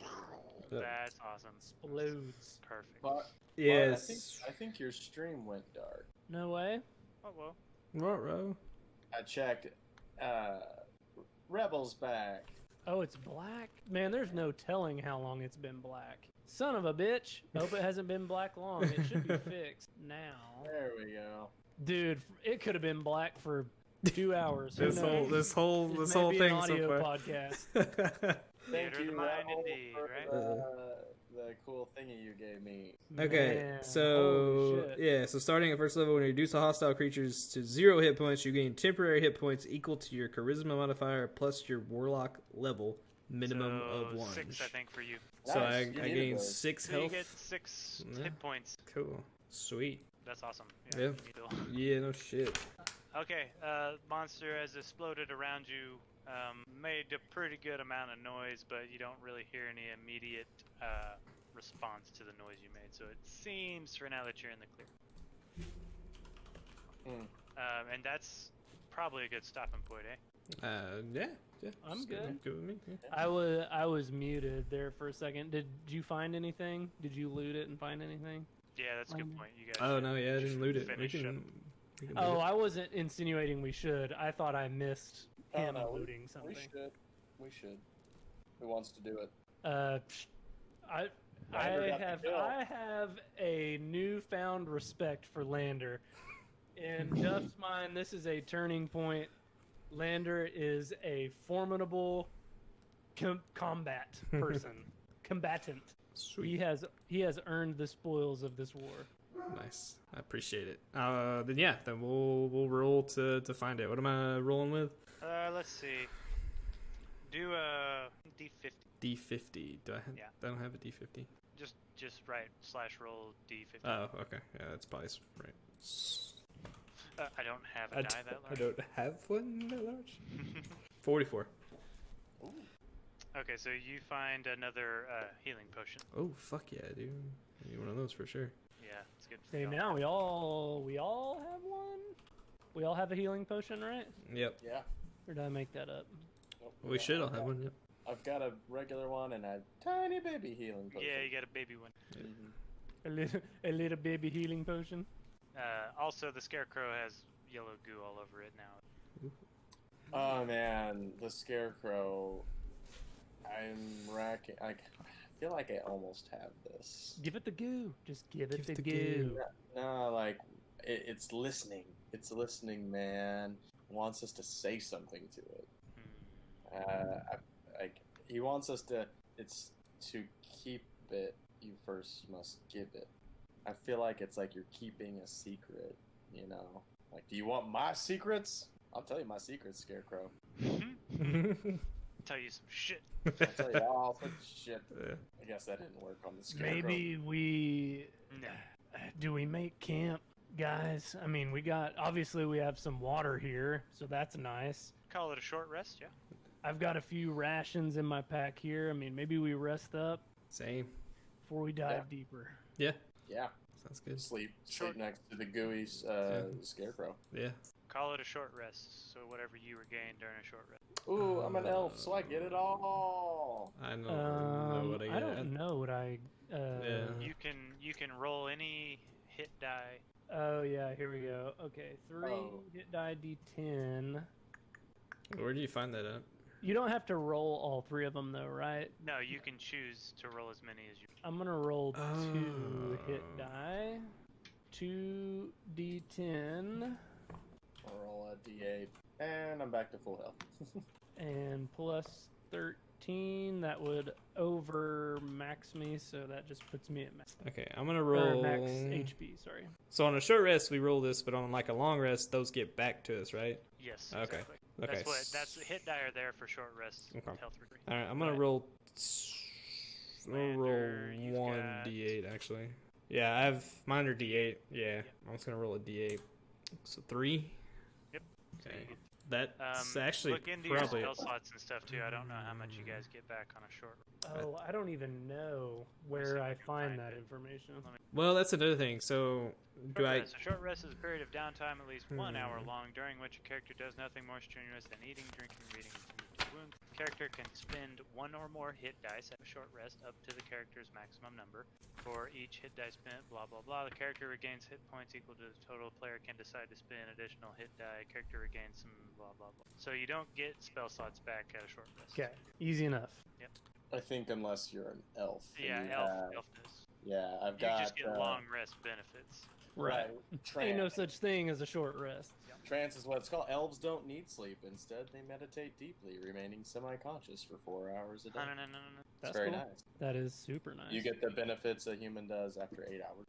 That's awesome. explodes. Perfect. But Yes. I think your stream went dark. No way. Oh well. What, bro? I checked. Rebel's back. Oh, it's black? Man, there's no telling how long it's been black. Son of a bitch. Hope it hasn't been black long. It should be fixed now. There we go. Dude, it could have been black for 2 hours. Who This knows? whole This whole may be thing an audio so far. podcast. Thank Theater of you, the mind Raoul, indeed, for right? the cool thingy you gave me. Okay, Man, holy so shit. yeah, so starting at first level, when you reduce a hostile creatures to 0 hit points, you gain temporary hit points equal to your charisma modifier plus your warlock level minimum So of 1. 6, I think, for you. So Nice, I you needed gain those. 6 So you health. get 6 Yeah. hit points. Cool, sweet. That's awesome. Yeah. You need to- Yeah, no shit. Okay, monster has exploded around you. Made a pretty good amount of noise, but you don't really hear any immediate response to the noise you made. So it seems for now that you're in the clear. And that's probably a good stopping point, eh? Yeah. I'm it's good. Good with me. Yeah. I was muted there for a second. Did you find anything? Did you loot it and find anything? Yeah, that's a good point. You guys. Oh no, yeah, I didn't loot it. We finish can. up. We can Oh, loot I wasn't insinuating we should. I thought I missed Oh, him no, looting something. We should. Who wants to do it? I Lander got the kill. I have a newfound respect for Lander. In Duff's mind, this is a turning point. Lander is a formidable combat person, combatant. Sweet. He has earned the spoils of this war. Nice. I appreciate it. Then we'll roll to find it. What am I rolling with? Let's see. Do a D50. D50. Do I? Yeah. I don't have a D50. Just right / roll D50. Oh, okay. Yeah, that's probably right. I don't have a die that I large. don't have one that large. 44. Ooh. Okay, so you find another healing potion. Oh fuck yeah, dude! I need one of those for sure. Yeah, it's good. Okay, now we all have one. We all have a healing potion, right? Yep. Yeah. Or did I make that up? Nope, We should all I've have got- one. Yep. I've got a regular one and a tiny baby healing potion. Yeah, you got a baby one. Mhm. A little baby healing potion. Also, the scarecrow has yellow goo all over it now. Oh man, the scarecrow. I'm racking. I feel like I almost have this. Give it the goo. Just give it Give the the goo. goo. No, like it's listening. It's listening, man. It wants us to say something to it. He wants us to. It's to keep it. You first must give it. I feel like it's like you're keeping a secret. You know, like, do you want my secrets? I'll tell you my secrets, Scarecrow. Tell you some shit. I'll tell you all sorts of shit. Yeah. I guess that didn't work on the Scarecrow. Maybe we No. do we make camp, guys? I mean, we have some water here, so that's nice. Call it a short rest, yeah. I've got a few rations in my pack here. I mean, maybe we rest up Same. before we dive deeper. Yeah. Yeah, Sounds good. sleep Short- next to the gooey Scarecrow. Yeah. Call it a short rest. So whatever you regain during a short rest. Ooh, I'm an elf, so I get it all. I don't know what I get. I don't know what I. Yeah. You can roll any hit die. Oh yeah, here we go. Okay, 3 Oh. hit die d10. Where do you find that at? You don't have to roll all 3 of them though, right? No, you can choose to roll as many as you. I'm gonna roll 2 hit Oh. die. 2d10 I'll roll a d8, and I'm back to full health. and plus 13. That would over max me, so that just puts me at max. Okay, I'm gonna roll. Max HP. Sorry. So on a short rest we roll this, but on like a long rest those get back to us, right? Yes. Okay. Exactly. Okay. That's hit die are there for short rests. Okay. Health recovery. All right, I'm gonna Right. roll. I'm gonna Lander, roll you've one got- d8 actually. Yeah, I have mine are d8. Yeah, Yep. I'm just gonna roll a d8. So 3. Yep. So Okay. you get- That's actually look into probably. your spell slots and stuff too. I don't know how much you guys get back on a short. Oh, I don't even know see where if I I can find find that it. information. Well, that's another thing. So do Short I? rest. A short rest is a period of downtime at least 1 hour long, during which a character does nothing more strenuous than eating, drinking, reading, and tending to wounds. character can spend one or more hit dice at a short rest up to the character's maximum number. For each hit die spent, blah blah blah, the character regains hit points equal to the total. Player can decide to spend additional hit die. Character regains some blah blah blah. So you don't get spell slots back at a short rest. Okay, easy enough. Yep. I think unless you're an elf. Yeah, and you elf does. Yeah, I've You got. just get long rest benefits. Right. Ain't no such thing as a short rest. Trance is what it's called. Elves don't need sleep. Instead, they meditate deeply, remaining semi-conscious for 4 hours a day. No. It's That's very cool. nice. That is super nice. You get the benefits a human does after 8 hours.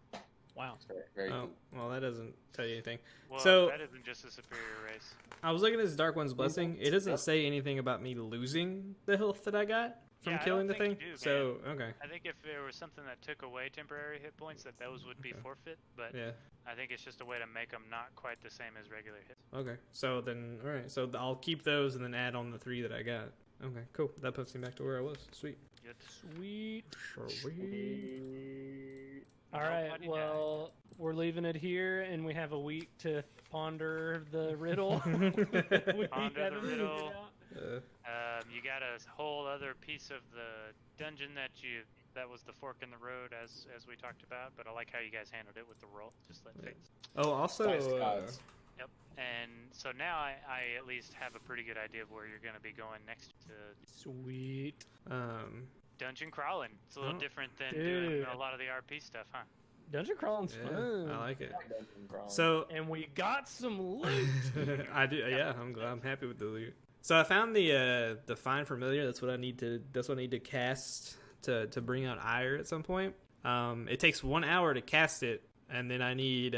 Wow. It's very, very Oh, cool. well, that doesn't tell you anything. Well, So- that isn't just a superior race. I was looking at this Dark One's Blessing. It doesn't say anything about me losing the health that I got from Yeah, I killing the don't think thing. you do, So, okay. I think if there was something that took away temporary hit points, that those would be Okay. forfeit. But Yeah. I think it's just a way to make them not quite the same as regular hits. Okay. So then, all right. So I'll keep those and then add on the 3 that I got. Okay, cool. That puts me back to where I was. Sweet. Good. Sweet. Sweet. All right. Nobody Well, we're leaving it here, and we have a week to ponder the riddle. We Ponder the haven't figured riddle. out. You got a whole other piece of the dungeon that was the fork in the road as we talked about, but I like how you guys handled it with the roll. Just let Yeah. fix. Oh, also, Nice gods. Yep. And so now I at least have a pretty good idea of where you're going to be going next to Sweet. dungeon crawling. It's a little Oh, different than dude. doing a lot of the RP stuff, huh? Dungeon crawling's yeah, fun. I like it. Dungeon crawling. So And we got some loot. I do. Yeah, I'm happy with the loot. So I found the Find Familiar. That's what I need to cast to bring out ire at some point. It takes 1 hour to cast it, and then I need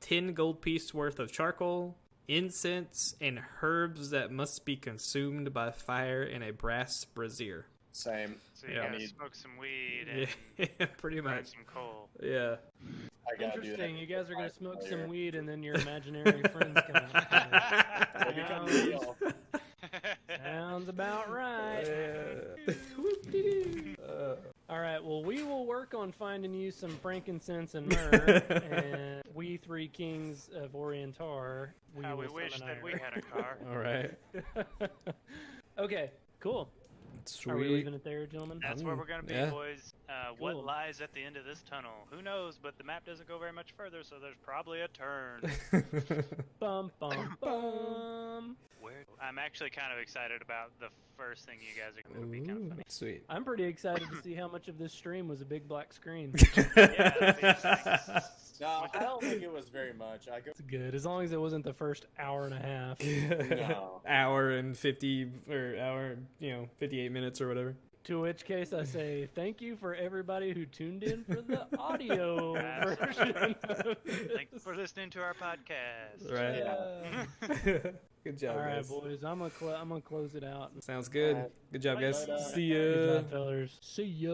10 gold piece worth of charcoal, incense, and herbs that must be consumed by fire in a brass brazier. Same. So you Yeah. gotta smoke some weed and Yeah, pretty burn much. some coal. Yeah. I gotta do that. Interesting. You guys are gonna smoke some Familiar. weed, and then your imaginary friends come out. They become real. Sounds about right. All right. Well, we will work on finding you some frankincense and myrrh, and we 3 kings of Orientar. How we will wish summon that we ire. had a car. All right. Okay. Cool. Sweet. Are we leaving it there, gentlemen? That's where we're gonna be, Yeah. boys. Cool. What lies at the end of this tunnel? Who knows? But the map doesn't go very much further, so there's probably a turn. Bum bum bum. Where? I'm actually kind of excited about the first thing you guys are going to be kind of Ooh, funny. sweet. I'm pretty excited to see how much of this stream was a big black screen. Yeah, that's interesting. No, I don't think it was very much. I go. It's good, as long as it wasn't the first hour and a half. No. Hour and 50 or hour, 58 minutes or whatever. To which case I say thank you for everybody who tuned in for the audio Absolutely. version. Of Thank you for listening to our podcast. Right. Yeah. Good job, All right, guys. boys. I'm gonna close it out. Sounds good. Alright. Good job, guys. Later. See ya. Good job, fellas. See ya.